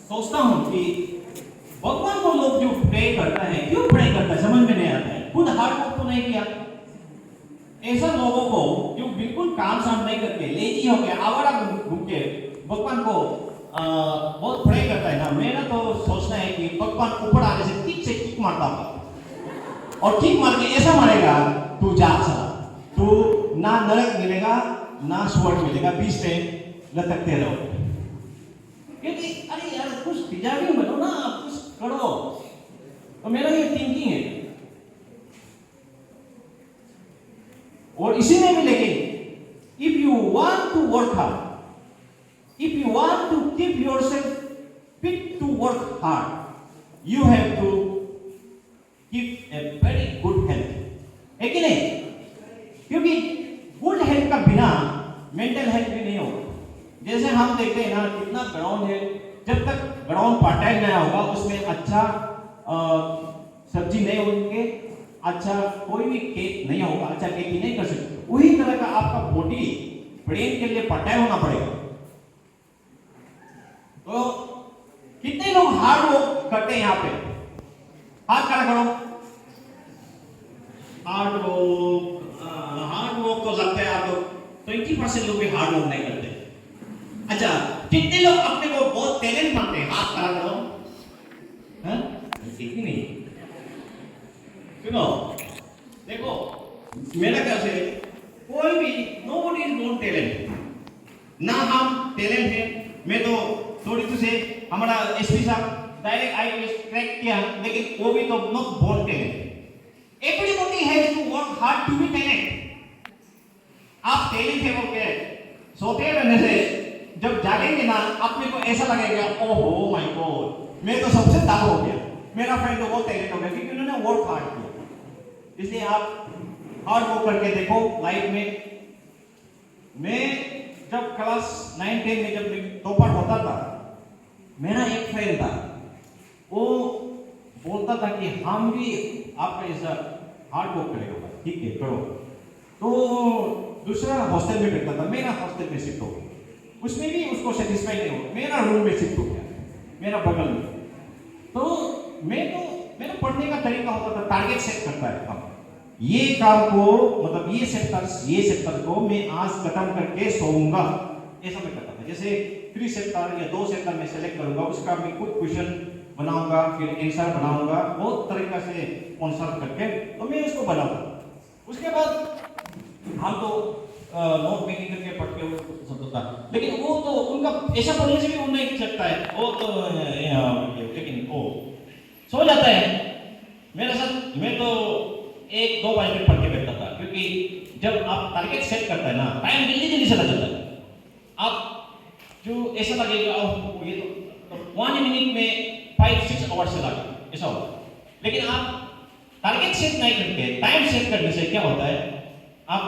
सोचता हूं कि भगवान को लोग जो प्रे करता है, क्यों प्रे करता है समझ में नहीं आता है। खुद हार्ड वर्क तो नहीं किया। ऐसा लोगों को जो बिल्कुल काम शाम नहीं करके लेजी हो गया, आवारा घूम के भगवान को बहुत प्रे करता है ना, मेरा तो सोचना है कि भगवान ऊपर आने से किक मारता होगा, और किक मार के ऐसा मारेगा तू जा चला, तू ना नरक मिलेगा ना स्वर्ग मिलेगा, बीच में लटकते रहो। क्योंकि अरे यार कुछ डिजर्विंग बनो ना, कुछ करो। तो मेरा ये थिंकिंग है। और इसी में भी लेकिन if you want to work hard, if you want to keep yourself fit to work hard, you have to keep a very good health, है कि नहीं? क्योंकि गुड हेल्थ का बिना मेंटल हेल्थ भी नहीं होगा। जैसे हम देखते हैं ना, कितना ग्राउंड है, जब तक ग्राउंड फर्टाइल नहीं होगा, उसमें अच्छा सब्जी नहीं होंगे, अच्छा कोई भी खेत नहीं होगा, अच्छा खेती नहीं कर सकते। वही तरह का आपका बॉडी ब्रेन के लिए फर्टाइल होना पड़ेगा। तो कितने लोग हार्ड वर्क करते हैं यहाँ पे? हाथ खड़ा करो। हार्ड वर्क तो लगता है आप लोग 20% लोग भी हार्ड वर्क नहीं करते। अच्छा, कितने लोग अपने को बहुत टैलेंट मानते हैं? हाथ खड़ा करो। हाँ? कितनी नहीं? सुनो, देखो मेरा ख्याल से कोई भी नोबडी इज नॉट टैलेंट। ना हम टैलेंट है। मैं तो थोड़ी से हमारा एसपी साहब डायरेक्ट IAS क्रैक किया, लेकिन वो भी तो not born talent. Everybody has to work hard to be talent. आप टैलेंट है वो क्या है? सोते रहने से जब जागेंगे ना, अपने को ऐसा लगेगा ओहो माय गॉड, मैं तो सबसे दाग हो गया, मेरा फ्रेंड तो बहुत टैलेंट हो गया, क्योंकि उन्होंने वर्क हार्ड किया। इसलिए आप हार्ड वर्क करके देखो लाइफ में। मैं जब क्लास 9-10 में जब टॉपर होता था, मेरा एक फ्रेंड था, वो बोलता था कि हम भी आपका ऐसा हार्ड वर्क करेगा, ठीक है करो। तो दूसरा हॉस्टल में बैठता था, मेरा हॉस्टल में शिफ्ट हो गया, उसमें भी उसको सेटिस्फाई नहीं हुआ, मेरा रूम में शिफ्ट हो गया, मेरा बगल में। तो मेरा पढ़ने का तरीका होता था, टारगेट सेट करता है हम, ये काम को मतलब ये सेक्टर को मैं आज खत्म करके सोऊंगा, ऐसा मैं करता था। जैसे 3 सेक्टर या 2 सेक्टर में सेलेक्ट करूंगा, उसका मैं कुछ क्वेश्चन बनाऊंगा, फिर आंसर बनाऊंगा, बहुत तरीका से कंसल्ट करके तो मैं उसको बनाऊंगा। उसके बाद हम तो नोट मेकिंग करके पढ़ते हुए सब होता, लेकिन वो तो उनका ऐसा पढ़ने से भी वो नहीं सकता है, वो तो लेकिन वो सो जाता है। मेरे साथ मैं तो 1-2 बजे तक पढ़ के बैठता था, क्योंकि जब आप टारगेट सेट करते हैं ना, टाइम जल्दी चला जाता है। आप जो ऐसा लगेगा ये तो 1 मिनट में 5-6 आवर्स से लगे, ऐसा होता है। लेकिन आप टारगेट सेट नहीं करके टाइम सेट करने से क्या होता है, आप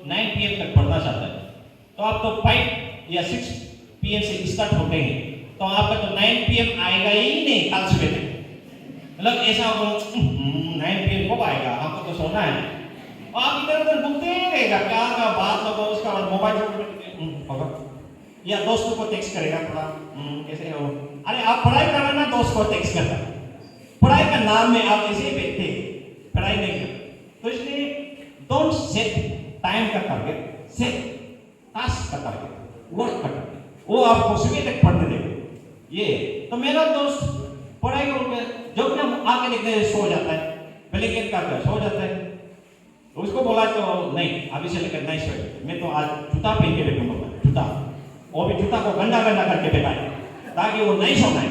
9 PM तक पढ़ना चाहते हैं, तो आप तो 5 या 6 PM से स्टार्ट होते हैं, तो आपका तो 9 PM आएगा ही नहीं कल सुबह तक। मतलब ऐसा होगा 9 PM कब आएगा, आपको तो सोना है, और आप इधर उधर घूमते रहेगा, क्या का बात होगा, उसका बाद मोबाइल होगा या दोस्तों को टेक्स्ट करेगा, थोड़ा कैसे हो, अरे आप पढ़ाई कर रहे ना, दोस्त को टेक्स्ट करता, पढ़ाई का नाम में आप ऐसे ही बैठे पढ़ाई नहीं करते। तो इसलिए डोंट सेट टाइम का टारगेट, सेट टास्क का टारगेट, वर्क का टारगेट, वो आपको सुबह तक पढ़ने देगा। ये तो मेरा दोस्त पढ़ाई करके जब ना आके देखते सो जाता है, पहले क्या करता है, सो जाता है। तो उसको बोला तो नहीं, अभी से लेकर नहीं सोए, मैं तो आज जूता पहन के बैठूंगा, जूता, और भी जूता को गंदा करके बैठा है ताकि वो नहीं सोना है।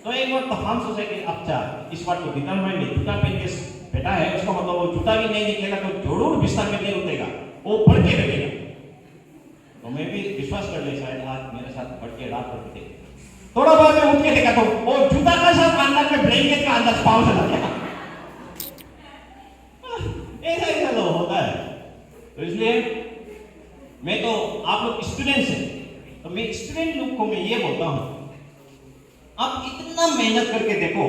तो एक बार तो हम सोचे कि अच्छा इस बार तो डिटरमाइन नहीं, जूता पहन के बैठा है, उसका मतलब वो जूता भी नहीं निकलेगा तो जरूर बिस्तर में नहीं उठेगा, वो पढ़ के बैठेगा। तो मैं भी विश्वास कर ले, शायद आज मेरे साथ पढ़ के रात भर बैठे। थोड़ा बहुत मैं उठ के देखा तो वो जूता का साथ अंदर में ब्लैंकेट का अंदर पाँव चला गया। ऐसा तो होता है। तो इसलिए मैं तो आप लोग स्टूडेंट्स हैं, तो मैं स्टूडेंट लोग को मैं ये बोलता हूँ, आप इतना मेहनत करके देखो,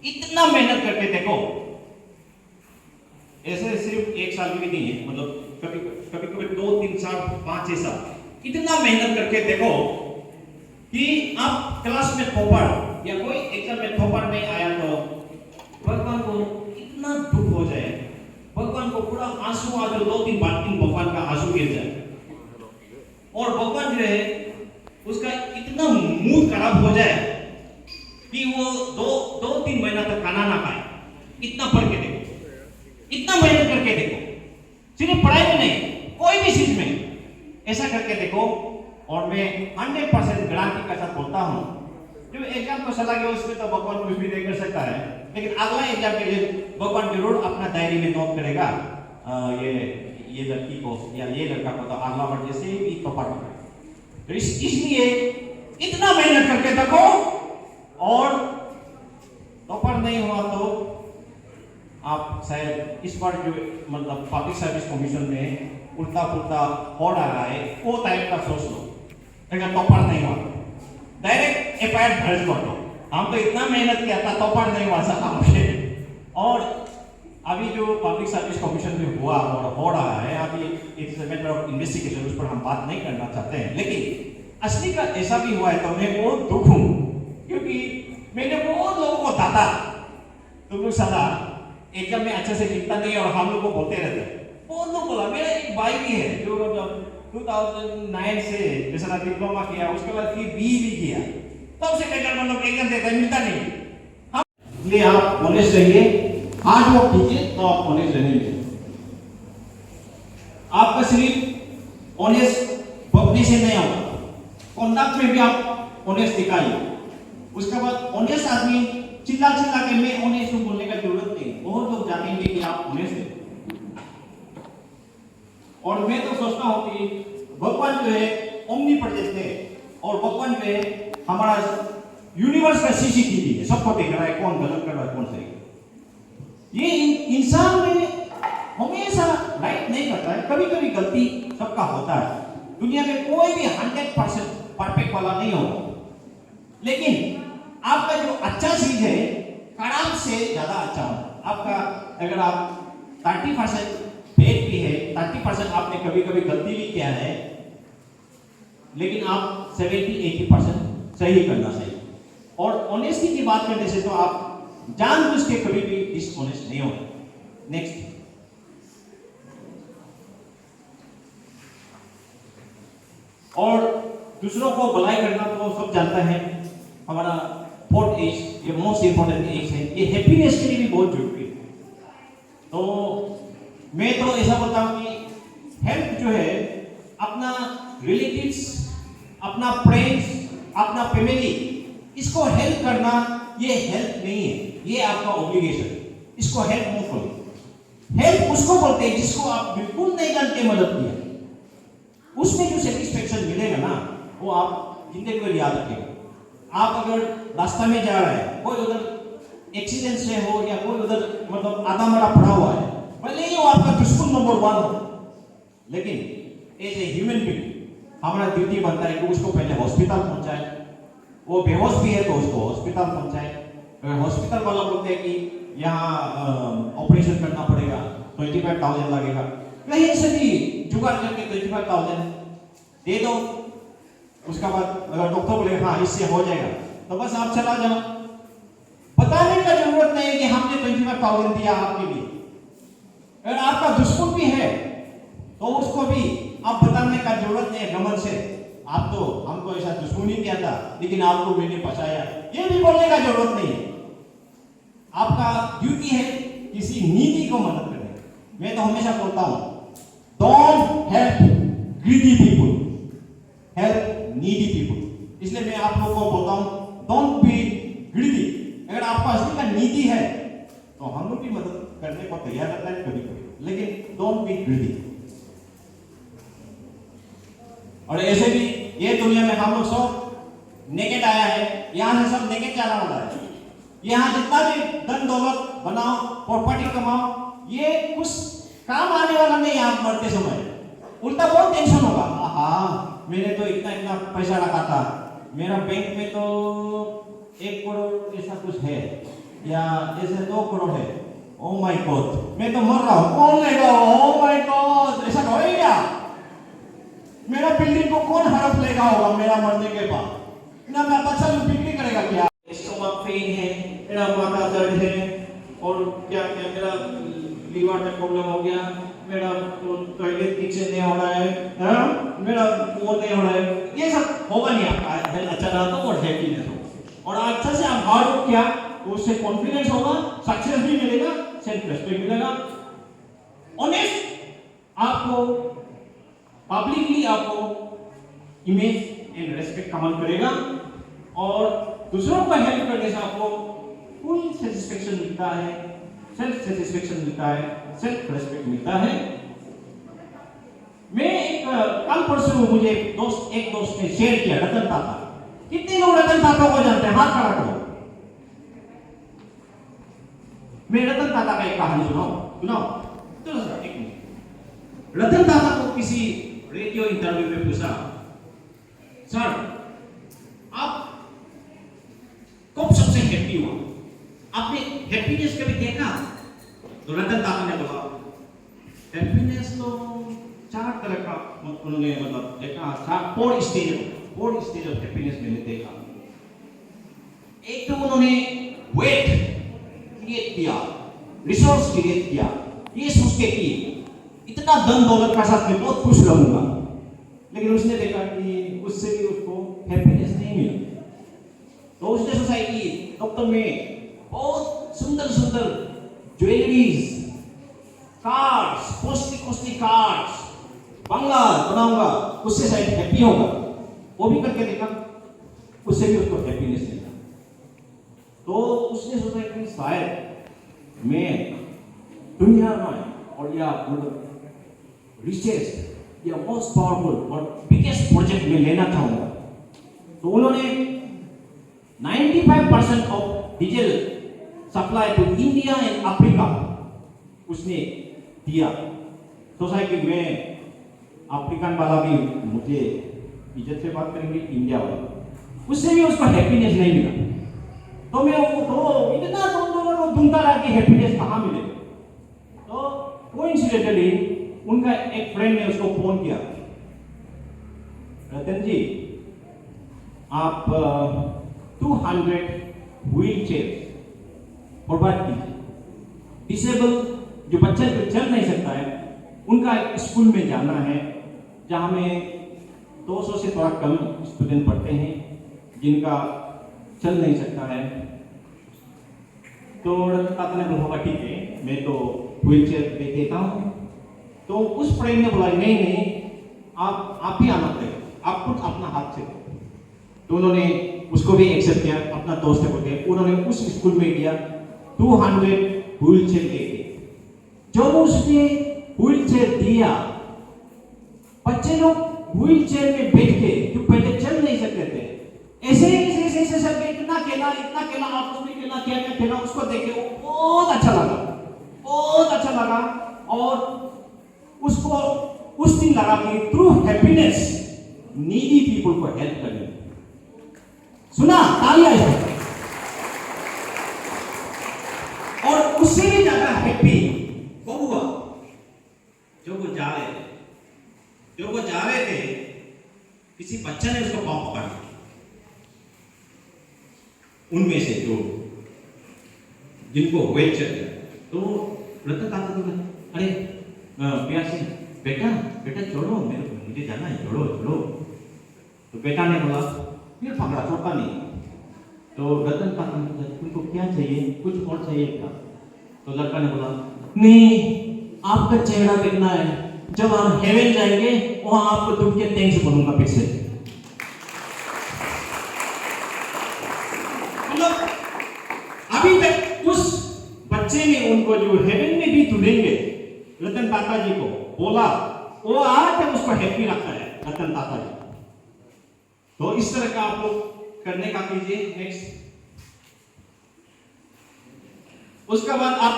इतना मेहनत करके देखो, ऐसे सिर्फ 1 साल की भी नहीं है, मतलब कभी 2-3 साल 5-6 साल, इतना मेहनत करके देखो कि आप क्लास में टॉपर या कोई एग्जाम में टॉपर नहीं आया तो भगवान को इतना दुख हो जाए, भगवान को पूरा आंसू आ जाए, 2-3 बाल्टी भगवान का आंसू गिर जाए, और भगवान जो है उसका इतना मूड खराब हो जाए कि वो 2-3 महीना तक खाना ना खाए। इतना पढ़ के देखो, इतना मेहनत करके देखो, सिर्फ पढ़ाई में नहीं, कोई भी चीज में ऐसा करके देखो। और मैं 100% गारंटी के साथ बोलता हूँ, जो एग्जाम को चला गया उसमें तो भगवान कुछ भी नहीं कर सकता है, लेकिन अगला एग्जाम के लिए भगवान जरूर अपना डायरी में नोट करेगा, ये लड़की को या ये लड़का को तो अगला बार जैसे भी टॉपर होगा। तो इसलिए इतना मेहनत करके देखो, और टॉपर नहीं हुआ तो आप शायद इस बार जो मतलब पब्लिक सर्विस कमीशन में उल्टा पुल्टा हो रहा है, वो टाइप का सोच लो। अगर टॉपर नहीं हुआ डायरेक्ट एफआईआर दर्ज कर दो, हम तो इतना मेहनत किया था, टॉपर नहीं हुआ सर हमसे। और अभी जो पब्लिक सर्विस कमीशन में हुआ और हो रहा है, अभी it's a matter of investigation, उस पर हम बात नहीं करना चाहते हैं, लेकिन असली का ऐसा भी हुआ है तो मैं बहुत दुख हूँ, क्योंकि मैंने बहुत लोगों को दाता, तुम लोग सदा एग्जाम में अच्छे से लिखता नहीं और हम लोग को बोलते रहते हैं। बहुत लोग बोला, मेरा एक भाई भी है जो मतलब 2009 से जैसा डिप्लोमा किया, उसके बाद फिर BE भी किया, तब से लेकर मतलब एग्जाम देता मिलता नहीं। हम इसलिए आप ऑनेस्ट रहिए, हार्ड वर्क कीजिए तो आप ऑनेस्ट रहेंगे। आपका सिर्फ ऑनेस्ट बकने से नहीं होगा, कॉन्डक्ट में भी आप ऑनेस्ट दिखाइए। उसके बाद ऑनेस्ट आदमी चिल्ला के मैं ऑनेस्ट हूं बोलने का जरूरत नहीं, बहुत लोग जानेंगे कि आप ऑनेस्ट हैं। और मैं तो सोचता हूं कि भगवान जो है ओमनीप्रेजेंट है, और भगवान जो है हमारा यूनिवर्स का CCTV है, सबको देख रहा है कौन गलत कर रहा है कौन सही। ये इंसान में हमेशा राइट नहीं करता है, कभी कभी गलती सबका होता है। दुनिया में कोई भी 100% परफेक्ट वाला नहीं होगा, लेकिन आपका जो अच्छा चीज है खराब से ज्यादा अच्छा होगा। आपका अगर आप 30% फेक भी है, 30% आपने कभी कभी गलती भी किया है, लेकिन आप 70-80% सही करना चाहिए। और ऑनेस्टी की बात करने से तो आप जानबूझ के कभी भी डिसऑनेस्ट नहीं होगा। नेक्स्ट, और दूसरों को भलाई करना तो सब जानता है। हमारा फोर्थ एज, ये मोस्ट इंपॉर्टेंट एज है, ये हैप्पीनेस के लिए भी बहुत जरूरी है। तो मैं तो ऐसा बोलता हूं कि हेल्प जो है, अपना रिलेटिव्स, अपना फ्रेंड्स, अपना फैमिली, इसको हेल्प करना ये हेल्प नहीं है, ये आपका ऑब्लिगेशन। इसको हेल्प मत करो। हेल्प उसको बोलते हैं जिसको आप बिल्कुल नहीं जानते मदद किया, उसमें जो सेटिस्फेक्शन मिलेगा ना, वो आप जिंदगी भर याद रखेगा। आप अगर रास्ता में जा रहे हैं, कोई उधर एक्सीडेंट से हो या कोई उधर मतलब आधा मरा पड़ा हुआ है, भले ही वो आपका दुश्मन नंबर 1 हो, लेकिन एज ए ह्यूमन बीइंग हमारा ड्यूटी बनता है कि उसको पहले हॉस्पिटल पहुंचाए। वो बेहोश भी है तो उसको हॉस्पिटल पहुंचाए। अगर हॉस्पिटल वाला बोलते हैं कि यहाँ ऑपरेशन करना पड़ेगा, 25,000 लगेगा, कहीं से भी जुगाड़ करके 25,000 दे दो। उसका बाद अगर डॉक्टर बोले हाँ इससे हो जाएगा, तो बस आप चला जाओ। बताने का जरूरत नहीं है कि हमने 25,000 दिया आपके लिए। अगर आपका दुश्मन भी है तो उसको भी आप बताने का जरूरत नहीं है गमन से, आप तो हमको ऐसा दुश्मन ही किया था लेकिन आपको मैंने बचाया, ये भी बोलने का जरूरत नहीं है। आपका ड्यूटी है किसी नीति को मदद करने। मैं तो हमेशा बोलता हूं, don't help greedy people, help needy people. इसलिए मैं आप लोगों को बोलता हूं, डोंट बी ग्रीडी। अगर आपका असली का नीति है तो हम लोग भी मदद करने को तैयार रहता है कभी कभी, लेकिन डोंट बी ग्रीडी। और ऐसे भी ये दुनिया में हम लोग सब नेकेड आया है, यहां से सब नेकेड जाना वाला है। यहां जितना भी धन दौलत बनाओ, प्रॉपर्टी कमाओ, ये कुछ काम आने वाला नहीं है। आप मरते समय उल्टा बहुत टेंशन होगा, हाँ मैंने तो इतना इतना पैसा रखा था, मेरा बैंक में तो 1 करोड़ ऐसा कुछ है या ऐसे 2 करोड़ है, ओ माय गॉड मैं तो मर रहा हूं, कौन लेगा? ओ माय गॉड ऐसा हो क्या? मेरा बिल्डिंग को कौन हड़प लेगा होगा मेरा मरने के बाद? ना मैं बच्चा लोग बिक्री करेगा क्या? स्टमक पेन है, मेरा माथा दर्द है, और क्या क्या मेरा लीवर में प्रॉब्लम हो गया, मेरा टॉयलेट ठीक से नहीं हो रहा है, मेरा वो नहीं हो रहा है, ये सब होगा नहीं। आपका हेल्थ अच्छा रहा तो और हैप्पीनेस होगा, और अच्छा से आप हार्ड वर्क किया तो उससे कॉन्फिडेंस होगा, सक्सेस भी मिलेगा, सेल्फ रेस्पेक्ट मिलेगा। ऑनेस्ट आपको पब्लिकली आपको इमेज एंड रेस्पेक्ट कमांड करेगा, और दूसरों को हेल्प करने से आपको फुल सेटिस्फेक्शन मिलता है, सेल्फ सेटिस्फेक्शन मिलता है, सेल्फ रेस्पेक्ट मिलता है। मैं एक कल परसों मुझे एक दोस्त ने शेयर किया, रतन टाटा। कितने लोग रतन टाटा को जानते हैं? हाथ खड़ा करो। मैं रतन टाटा का एक कहानी सुनाओ। चलो सर एक मिनट। रतन टाटा को किसी रेडियो इंटरव्यू में पूछा, सर आप कब सबसे हैप्पी हुआ? आपने हैप्पीनेस कभी देखा? तो रतन टाटा ने बोला, हैप्पीनेस तो 4 तरह का उन्होंने मतलब देखा था, 4 स्टेज ऑफ हैप्पीनेस मैंने देखा। एक तो उन्होंने वेट क्रिएट किया, रिसोर्स क्रिएट किया, ये सोच के कि इतना धन दौलत का साथ में बहुत खुश रहूंगा, लेकिन उसने देखा कि उससे भी उसको हैप्पीनेस नहीं मिला। तो उसने सोचा कि डॉक्टर में बहुत सुंदर सुंदर ज्वेलरीज, कार्ड्स, कॉस्टली कार्ड्स, बंगला बनाऊंगा, उससे शायद हैप्पी होगा। वो भी करके देखा, उससे भी उसको हैप्पीनेस मिला। तो उसने सोचा कि शायद मैं दुनिया में और या मतलब रिचेस्ट या मोस्ट पावरफुल और बिगेस्ट प्रोजेक्ट में लेना चाहूंगा। तो उन्होंने 95% of diesel supply to India and Africa उसने दिया। सोसाइटी में अफ्रीकन वाला भी मुझे इज्जत से बात करेंगे, इंडिया वाला, उससे भी उसको हैप्पीनेस नहीं मिला। तो मैं वो तो इतना दोनों ढूंढता रहा कि हैप्पीनेस कहाँ मिले। तो कोइंसिडेंटली उनका एक फ्रेंड ने उसको फोन किया, रतन जी आप 200 व्हील चेयर प्रोवाइड कीजिए, डिसेबल जो बच्चा जो चल नहीं सकता है उनका स्कूल में जाना है जहाँ में 200 से थोड़ा कम स्टूडेंट पढ़ते हैं जिनका चल नहीं सकता है। तो रतन ने बोला होगा ठीक है मैं तो व्हील चेयर दे देता हूँ। तो उस फ्रेंड ने बोला नहीं नहीं आप भी आना पड़ेगा, आप खुद अपना हाथ से। तो उन्होंने उसको भी एक्सेप्ट किया, अपना दोस्त को दिया, उन्होंने उस स्कूल में दिया 200 व्हील चेयर दे दिए। जब उसने व्हील चेयर दिया, बच्चे लोग व्हील चेयर में बैठ के जो पहले चल नहीं सकते थे ऐसे सब इतना खेला आपस में खेला, उसको देख के बहुत अच्छा लगा। और उसको उस दिन लगा कि थ्रू हैप्पीनेस नीडी पीपल को हेल्प करने। सुना तालियां है। और उससे भी ज्यादा हैप्पी कब हुआ जो वो जा रहे थे किसी बच्चा ने उसको पाँव पकड़ लिया, उनमें से जो जिनको व्हील चेयर दिया। तो रतन ताता बोला अरे प्यार से बेटा छोड़ो, मुझे जाना है, छोड़ो। तो बेटा ने बोला फिर पकड़ा, छोड़ता नहीं। तो रतन ताता ने बोला तुमको क्या चाहिए, कुछ और चाहिए क्या? तो लड़का ने बोला नहीं आपका चेहरा देखना है, जब हम हेवन जाएंगे वहां आपको दुख के थैंक्स बोलूंगा फिर से। मतलब अभी तक उस बच्चे ने उनको जो हेवन में भी ढूंढेंगे रतन ताता जी को बोला, वो आज तक उसको हैप्पी रखता है रतन ताता जी। तो इस तरह का आप लोग करने का कीजिए। नेक्स्ट, उसके बाद आप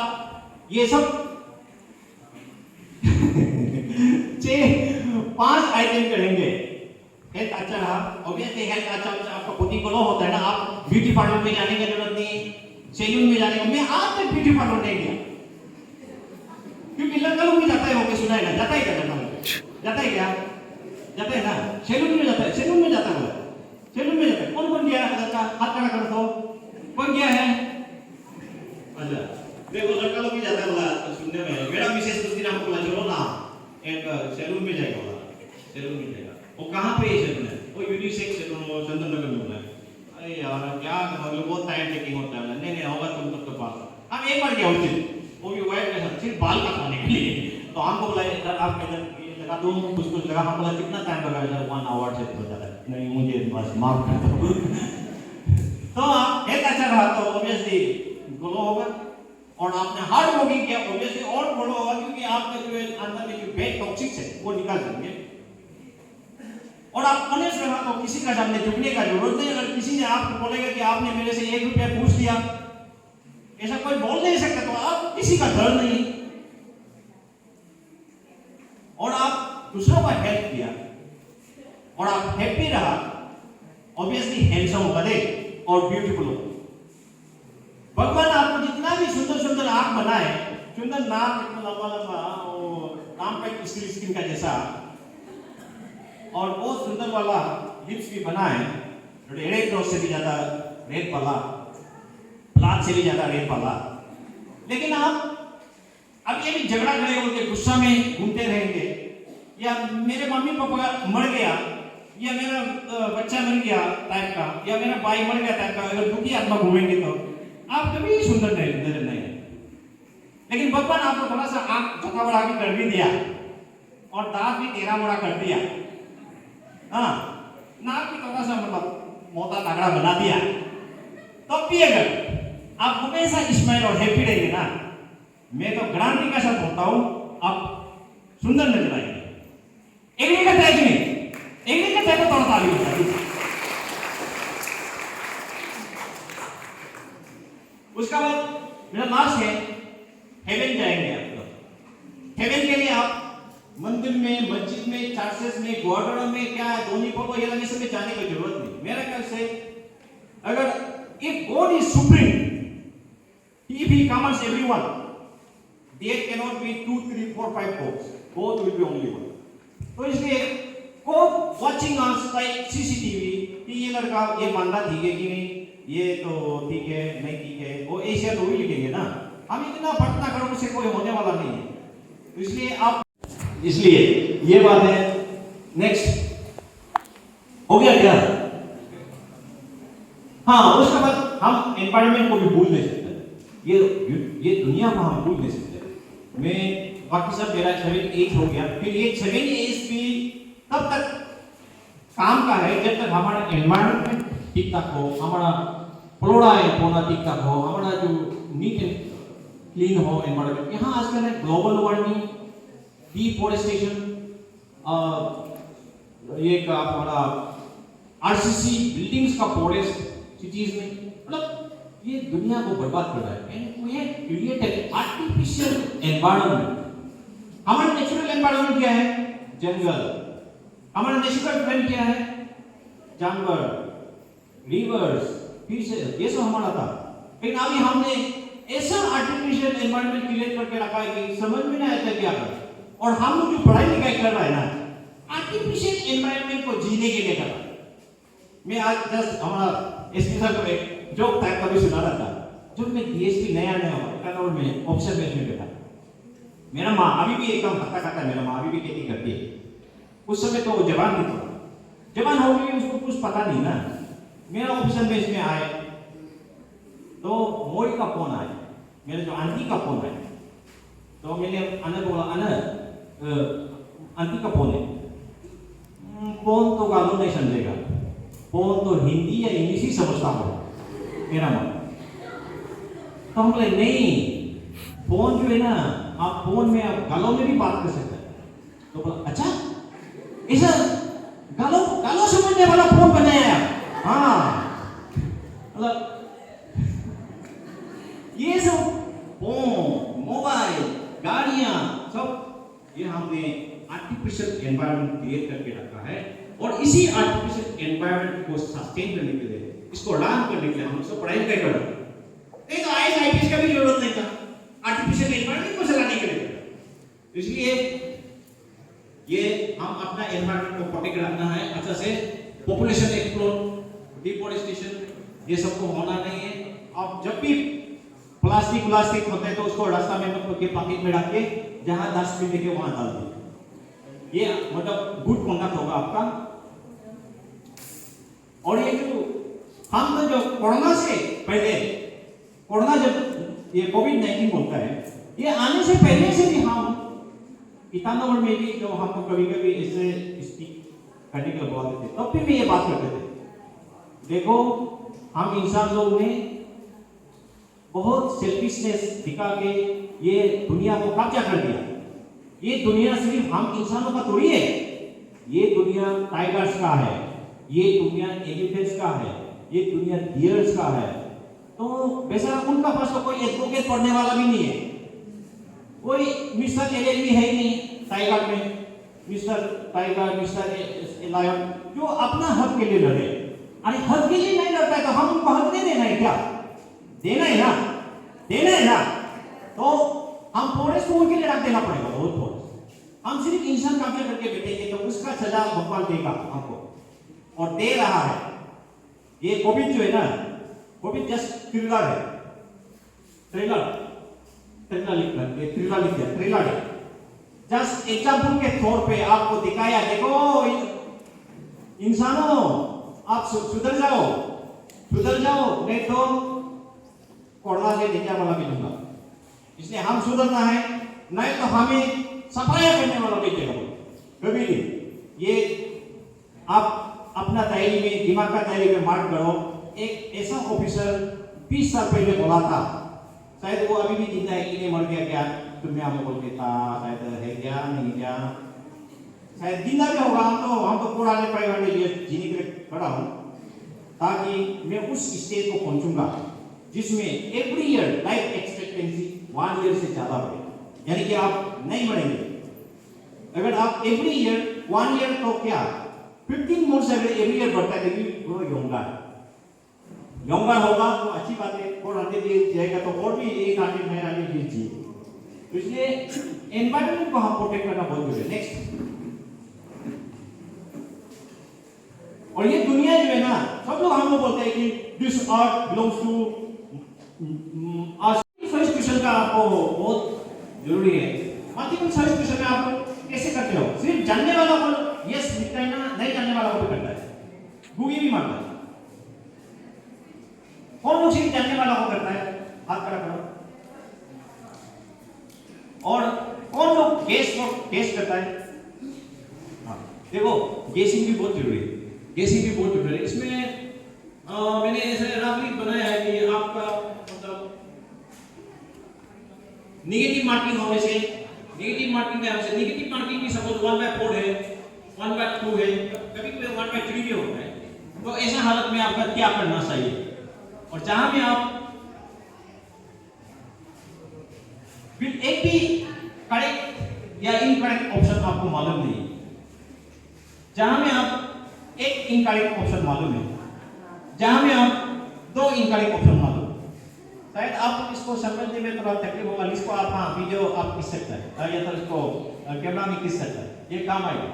ये सब 5 आइटम करेंगे। हेल्थ अच्छा रहा, ऑब्वियसली हेल्थ अच्छा आपका खुद ही ग्लो होता है ना। आप ब्यूटी पार्लर में जाने की जरूरत नहीं, सैलून में जाने का। मैं आज तक ब्यूटी पार्लर नहीं गया क्योंकि लड़का लोग भी जाता है, होके सुना है ना, जाता है क्या लड़का लोग? जाता है क्या? जाता है ना। सैलून में जाता है, सैलून में जाता है, सैलून में जाता है। कौन गया लड़का? हाथ खड़ा कर दो, कौन गया है? अच्छा देखो लड़का लोग भी जाता है, बोला सुनने में मेरा मिसेस उस दिन हमको बोला चलो ना एक सैलून में जाएगा, बोला सैलून में जाएगा। वो कहाँ पे है सैलून है? वो यूनिसेक्स सैलून वो चंदन नगर में है। अरे यार क्या मतलब बहुत टाइम टेकिंग होता है। नहीं होगा तुम तब तो पास। हम एक बार गया उस दिन, वो भी वाइट के साथ सिर्फ बाल कटवाने के लिए। तो हमको बोला सर आप इधर लगा दो, कुछ लगा। हम बोला कितना टाइम लगा? सर 1 आवर से हो जाता है। नहीं मुझे बस माफ कर दो। तो एक अच्छा रहा तो ऑब्वियसली ग्लो होगा और आपने हार्ड वर्किंग किया ऑब्वियसली और ग्लो होगा क्योंकि आपका जो अंदर में जो बैड टॉक्सिक्स है वो निकाल देंगे। और आप ऑनेस्ट रहा तो किसी का सामने झुकने का जरूरत नहीं। अगर किसी ने आपको बोलेगा कि आपने मेरे से 1 रुपया पूछ लिया, ऐसा कोई बोल नहीं सकता, तो आप किसी का डर नहीं और आप दूसरों का हेल्प किया और आप हैप्पी रहा, ऑब्वियसली हैंडसम बने और ब्यूटीफुल हो। भगवान आपको जितना भी सुंदर आंख बनाए, सुंदर नाक इतना लंबा नाम का स्किन का जैसा और बहुत सुंदर वाला लिप्स भी बनाए, रेड रोज से भी ज्यादा रेड वाला, लाल से भी ज्यादा रेड वाला। लेकिन आप अब ये भी झगड़ा करेंगे, उनके गुस्सा में घूमते रहेंगे, या मेरे मम्मी पापा मर गया, या मेरा बच्चा मर गया टाइप का, या मेरा भाई मर गया टाइप का, अगर दुखी आत्मा घूमेंगे तो आप कभी सुंदर नहीं। लेकिन भगवान आपको थोड़ा सा आंख झका बढ़ा के कर भी दिया और दांत भी टेढ़ा मोड़ा कर दिया, हाँ नाक भी थोड़ा सा मतलब मोटा तगड़ा बना दिया, तब भी अगर आप हमेशा स्माइल और हैप्पी रहेंगे ना, मैं तो गारंटी के साथ बोलता हूं आप सुंदर नजर आएंगे। एग्री करता है कि नहीं? एग्री करता है तो थोड़ा ताली बजाइए। उसका बाद मेरा लास्ट है हेवन जाएंगे आप लोग। मस्जिद में, चर्चेस में, गुरुद्वारा में क्या है, धोनी फोटो ये लगे सब में जाने की जरूरत नहीं। मेरा ख्याल से अगर if God is supreme, if he commands everyone, there cannot be 2, 3, 4, 5 gods. God will be only one. तो इसलिए God watching us like CCTV कि ये लड़का ये बंदा ठीक है कि नहीं, ये तो ठीक है नहीं ठीक है, वो ऐसे तो ही लिखेंगे ना। हम इतना पढ़ना करो से कोई होने वाला नहीं है। तो इसलिए ये बात है। नेक्स्ट हो गया क्या? हाँ, उसके बाद हम एनवायरनमेंट को भी भूल नहीं सकते। ये दुनिया को हम भूल नहीं सकते। मैं बाकी सब मेरा 7 हो गया, फिर ये 7 भी तब तक काम का है जब तक हमारा एनवायरनमेंट ठीक ठाक हो, हमारा फ्लोरा है पौना ठीक ठाक हो, हमारा जो नीट एंड क्लीन हो एनवायरनमेंट। यहाँ आजकल है ग्लोबल वार्मिंग, डिफॉरेस्टेशन, ये का हमारा आरसीसी बिल्डिंग्स का फॉरेस्ट सिटीज में, मतलब ये दुनिया को बर्बाद कर रहा है। And we have created artificial environment. हमारा नेचुरल एनवायरनमेंट क्या है? जंगल। हमारा नेचुरल एनवायरनमेंट क्या है? जानवर, रिवर्स, फिशेस, ये सब हमारा था। लेकिन अभी हमने ऐसा आर्टिफिशियल एनवायरनमेंट क्रिएट करके रखा है कि समझ में नहीं आता क्या करें। और हम लोग जो पढ़ाई लिखाई कर रहे हैं ना, आर्टिफिशियल एनवायरनमेंट को जीने के लिए कर रहा है। मैं आज जस्ट हमारा एसपी सर को एक जोक टाइप का भी सुना रहा था। जब मैं डीएसपी नया कन्नौर में ऑब्जर्वेशन में बैठा, मेरा माँ अभी भी एकदम खाता खाता, मेरा माँ अभी भी खेती करती है। उस समय तो वो जवान नहीं था, जवान हो गई, उसको कुछ पता नहीं ना। मेरा ऑफिसर बेस में आए तो मोई का फोन आया, मेरे जो आंटी का फोन आया। तो मैंने अनर बोला, अनर आंटी का फोन है। फोन तो गालों नहीं समझेगा, फोन तो हिंदी या इंग्लिश ही समझता हो मेरा माँ। तो हम बोले नहीं, फोन जो है ना, आप फोन में आप गालों में भी बात कर सकते हैं। तो बोला अच्छा, ऐसा गालों समझने वाला फोन बनाया है? हाँ, मतलब ये सब फोन, मोबाइल, गाड़ियां, सब ये हमने आर्टिफिशियल एनवायरनमेंट क्रिएट करके रखा है। और इसी आर्टिफिशियल एनवायरनमेंट को सस्टेन करने के लिए, इसको रन करने के लिए हम सब पढ़ाई कर रहे हैं। नहीं तो आईएएस का भी जरूरत नहीं था आर्टिफिशियल एनवायरनमेंट को चलाने के लिए। इसलिए ये हम अपना एनवायरनमेंट को प्रोटेक्ट रखना है अच्छा से। पॉपुलेशन एक्सप्लोर, डिफॉरेस्टेशन, ये सबको होना नहीं है। अब जब भी प्लास्टिक होते हैं तो उसको रास्ता में मत के पॉकेट में रख के जहां डस्टबिन देखे वहां डाल दीजिए। ये मतलब गुड कंडक्ट होगा आपका। और ये जो हम तो जो कोरोना से पहले, कोरोना जब ये कोविड-19 बोलता है, ये आने से पहले से भी हम ईटानगर में भी जो हमको कभी-कभी इससे स्पीक करने के बोलते थे, तब भी मैं ये बात करते थे। देखो, हम इंसान लोग ने बहुत सेल्फिशनेस दिखा के ये दुनिया को कब्जा कर दिया। ये दुनिया सिर्फ हम इंसानों का थोड़ी है, ये दुनिया टाइगर्स का है, ये दुनिया एलिफेंट्स का है, ये दुनिया डियर्स का है। तो बेचारा उनका पास तो कोई एडवोकेट पढ़ने वाला भी नहीं है, कोई मिस्टर एलएलबी है ही नहीं टाइगर में, मिस्टर टाइगर, मिस्टर लायन जो अपना हक के लिए लड़े। अरे हक के लिए नहीं लड़ता है तो हम उनको हक दे देना है क्या? देना है ना, देना है ना। तो हम फॉरेस्ट को उनके लिए रख देना पड़ेगा, बहुत फॉरेस्ट। हम सिर्फ इंसान कब्जा करके बैठेंगे तो उसका सजा भगवान देगा हमको, और दे रहा है। ये कोविड जो है ना, कोविड जस्ट थ्रिलर है, ट्रेलर लिख दिया, जस्ट एग्जाम्पल के तौर पे आपको दिखाया, देखो इंसानों आप सुधर जाओ, नहीं तो कोरोना से निकलने वाला भी दूंगा। इसलिए हम सुधरना है, नहीं तो हमें सफाया करने वाला भी देगा कभी नहीं। ये आप अपना डायरी में, दिमाग का डायरी में मार्क करो। एक ऐसा ऑफिसर 20 साल पहले बोला था, शायद वो अभी भी जिंदा है कि नहीं मर गया क्या दुनिया में बोल के था, शायद है क्या नहीं क्या, शायद जिंदा भी होगा। हम तो पुराने परिवार में जीने के लिए खड़ा हूँ, ताकि मैं उस स्टेज को पहुंचूंगा जिसमें every year life expectancy 1 year से ज्यादा बढ़े, यानी कि आप नहीं मरेंगे। अगर आप एवरी ईयर 1 ईयर तो क्या 15 months अगर एवरी ईयर बढ़ता है तो वो यंगर होगा तो अच्छी बात है। 400 years जाएगा तो और भी 800 900 years जी। तो इसलिए एनवायरनमेंट को हम प्रोटेक्ट करना बहुत जरूरी है। नेक्स्ट, और ये दुनिया जो है ना, सब लोग हम लोग बोलते हैं कि this earth belongs to us. First question का आपको बहुत जरूरी है। मल्टीपल चॉइस क्वेश्चन में आप कैसे करते हो? सिर्फ जानने वाला को यस लिखता है ना, नहीं जानने वाला को भी करता है, गूगल भी मारता है। कौन लोग सिर्फ जानने वाला को करता है? हाथ खड़ा करो। और कौन लोग गेस करता है? हाँ, देखो गेसिंग भी बहुत जरूरी है। गेसिंग भी बहुत जरूरी है। इसमें मैंने ऐसे रफली बनाया है कि आपका मतलब नेगेटिव मार्किंग होने से, नेगेटिव मार्किंग में हमसे नेगेटिव मार्किंग भी सपोज 1/4 है, 1/2 है, कभी कभी 1/3 भी होता है। तो ऐसा हालत में आपका क्या करना चाहिए? और जहां में आप फिर एक भी करेक्ट या इनकरेक्ट ऑप्शन आपको मालूम नहीं, जहां में आप एक इनकरेक्ट ऑप्शन मालूम है, जहां में आप 2 इनकरेक्ट ऑप्शन मालूम, शायद आप इसको समझने में थोड़ा तकलीफ होगा। इसको आप हाँ वीडियो आप खींच सकते हैं या तो इसको कैमरा में खींच सकते हैं, ये काम आएगा।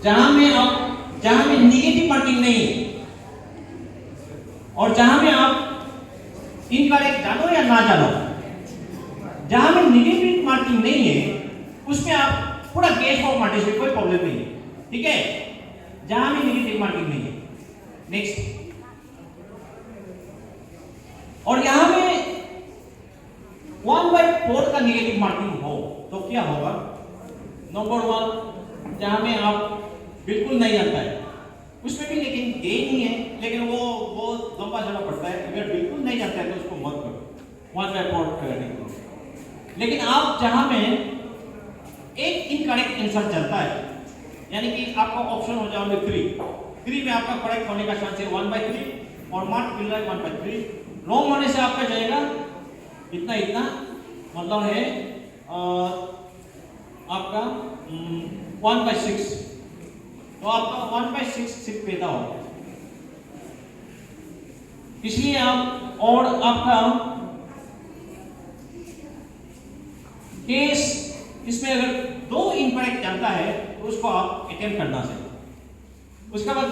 जहां में नेगेटिव मार्किंग नहीं है और जहां में आप इनकरेक्ट जानो या ना जानो, जहां में नेगेटिव मार्किंग नहीं है उसमें आप पूरा गेस फॉर मार्किंग से कोई प्रॉब्लम नहीं है, ठीक है? जहां में नेगेटिव मार्किंग नहीं है। नेक्स्ट, और यहां में 1/4 का नेगेटिव मार्किंग हो तो क्या होगा? नंबर 1, जहां में आप बिल्कुल नहीं आता है उसमें भी लेकिन गेन ही है, लेकिन वो बहुत लंबा चला पड़ता है। अगर बिल्कुल नहीं जाता है तो उसको मत करो, 1/4 करने को। लेकिन आप जहां में एक इनकरेक्ट आंसर चलता है, यानी कि आपका ऑप्शन हो जाओगे 3 में आपका करेक्ट होने का चांस है 1/3 और मार्क मिल रहा है 1/3। रॉन्ग होने से आपका जाएगा इतना मतलब है आपका 1/6। तो आपका 1/6 सिर्फ पैदा होगा, इसलिए आप और आपका केस इसमें अगर 2 इनकरेक्ट जाता है तो उसको आप अटेम्प्ट करना चाहिए। उसके बाद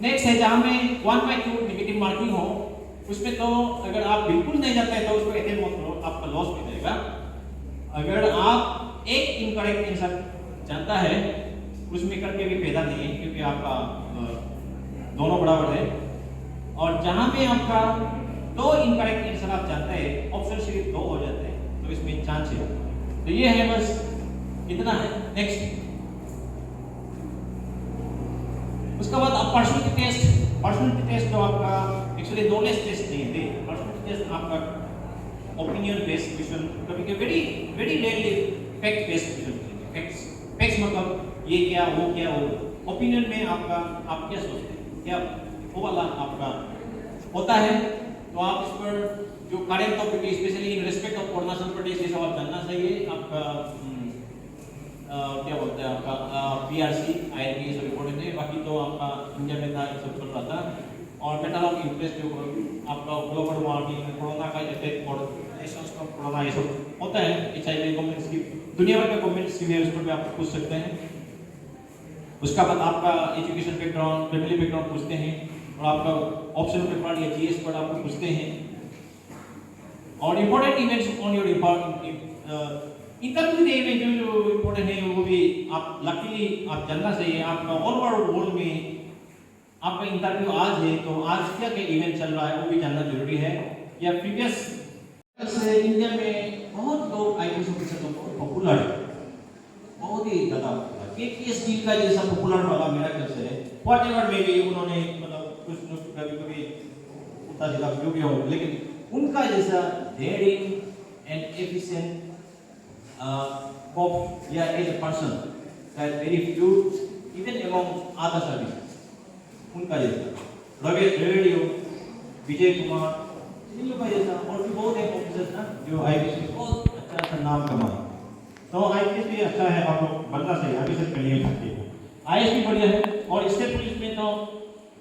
नेक्स्ट है जहां में 1/2 नेगेटिव मार्किंग हो, उसमें तो अगर आप बिल्कुल नहीं जाते हैं तो उसको अटेम्प्ट मत करो, आपका लॉस हो जाएगा। अगर आप एक इनकरेक्ट आंसर जानता है उसमें करके भी फायदा नहीं है, क्योंकि आपका दोनों बराबर है। और जहां में आपका 2 इनकरेक्ट आंसर आप जानते हैं, ऑप्शन सिर्फ 2 हो जाते हैं, तो इसमें चांस है। तो ये है, बस इतना है। नेक्स्ट, उसके बाद आप पर्सनालिटी टेस्ट जो आपका एक्चुअली नॉलेज टेस्ट नहीं है, पर्सनालिटी टेस्ट आपका ओपिनियन बेस्ड क्वेश्चन, कभी very rarely fact based question. Facts मतलब ये क्या वो क्या वो, ओपिनियन में आपका आप क्या सोचते हैं, क्या वो वाला आपका होता है। तो आप इस पर जो करेंट टॉपिक है, specially in respect of Arunachal Pradesh, ये सब आप जानना चाहिए। आपका क्या बोलते हैं, आपका PRC IRP सब रिपोर्ट है। बाकी तो आपका इंडिया में था, सब चल रहा था। और मेटर ऑफ इंटरेस्ट जो आपका ग्लोबल वार्मिंग, कोरोना का इफेक्ट और नेशंस का कोरोना, ये सब होता है। HIV गवर्नमेंट स्कीम, दुनिया भर के गवर्नमेंट स्कीम है, उस पर भी आप पूछ सकते हैं। उसका बाद आपका एजुकेशन बैकग्राउंड, फैमिली बैकग्राउंड पूछते हैं, और आपका ऑप्शन पेपर या GS पर आपको पूछते हैं। और important events on your interview day में जो इम्पोर्टेंट है वो भी आप लकीली आप जानना चाहिए। आपका ऑल ओवर वर्ल्ड में आपका इंटरव्यू आज है, तो आज क्या क्या इवेंट चल रहा है वो भी जानना जरूरी है। या प्रीवियस से इंडिया में बहुत लोग IPS ऑफिसर बहुत पॉपुलर है, बहुत ही ज़्यादा KPS डील का जैसा पॉपुलर वाला मेरा ख्याल से है। व्हाटएवर में भी उन्होंने मतलब कुछ कभी उल्टा सीधा जो भी हो, लेकिन उनका जैसा डेयरिंग एंड एफिशिएंट कॉप या एज अ पर्सन शायद very few even among other service, उनका जैसा रेडियो विजय कुमार, इन लोगों का जैसा और भी बहुत है ऑफिसर्स ना जो IPS में बहुत अच्छा नाम कमाए। तो आईपीएस भी अच्छा है, आप लोग बनना चाहिए, अभी से क्लियर करते हो। आईएएस भी बढ़िया है। और स्टेट पुलिस में तो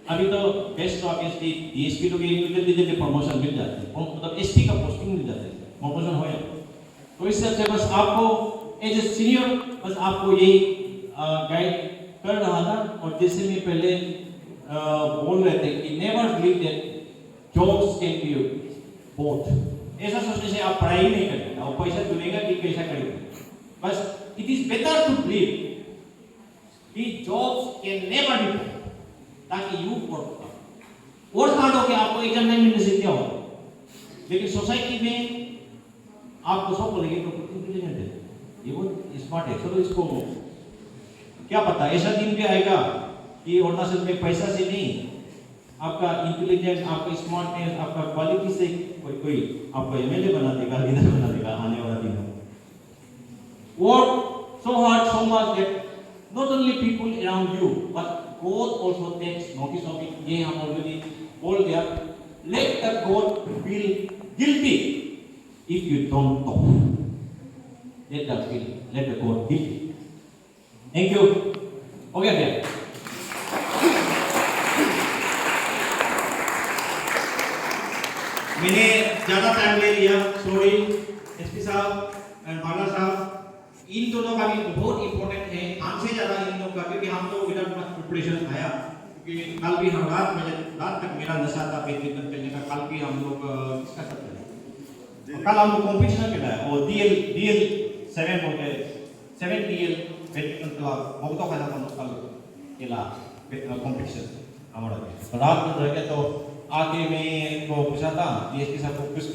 अभी तो बेस्ट ऑब्वियसली डीएसपी लोग जल्दी जल्दी प्रमोशन मिल जाते हैं, मतलब एसपी का पोस्टिंग मिल जाता है, प्रमोशन हो जाता है। तो इससे अच्छा बस आपको एज ए सीनियर बस आपको यही गाइड कर रहा था। और जैसे मैं पहले बोल रहे थे कि never believe that jobs can be both. ऐसा सोचने से आप पढ़ाई नहीं करेंगे और पैसा जुड़ेगा कि कैसा करेंगे। बस it is better to believe कि jobs can never be both, ताकि यू वर्क हार्ड हो के आपको एग्जाम नहीं मिलने से क्या होगा। लेकिन सोसाइटी में आपको सब बोलेंगे तो इंटेलिजेंट है, ये बहुत स्मार्ट है, चलो इसको क्या पता ऐसा दिन भी आएगा कि अरुणाचल में पैसा से नहीं, आपका इंटेलिजेंस, आपका स्मार्टनेस, आपका क्वालिटी से कोई आपको एमएलए बना देगा, लीडर बना देगा आने वाला दिन में। Work so hard, so much that not only people around you, but God also takes notice of it. ये हम already बोल दिया। Let the God feel guilty if you don't talk. Let the God guilty. Thank you. Okay, भैया। मैंने ज़्यादा टाइम ले लिया, सॉरी एसपी साहब एंड बाला साहब। इन दोनों का भी बहुत इंपॉर्टेंट है, हमसे ज़्यादा इन लोगों का, क्योंकि हम लोग विदाउट मच प्रिपरेशन आया। क्योंकि कल भी हम रात तक मेरा नशा था बैडमिंटन खेलने का। कल भी हम लोग किसका साथ खेला, कल हम लोग कॉम्पिटिशन खेला है और DL 7 हो गए 7 DL बैडमिंटन क्लब बहुत फायदा हम लोग कल खेला कॉम्पिटिशन हमारा। रात में रह गया तो आके मैं को पूछा था DSP साहब को कुछ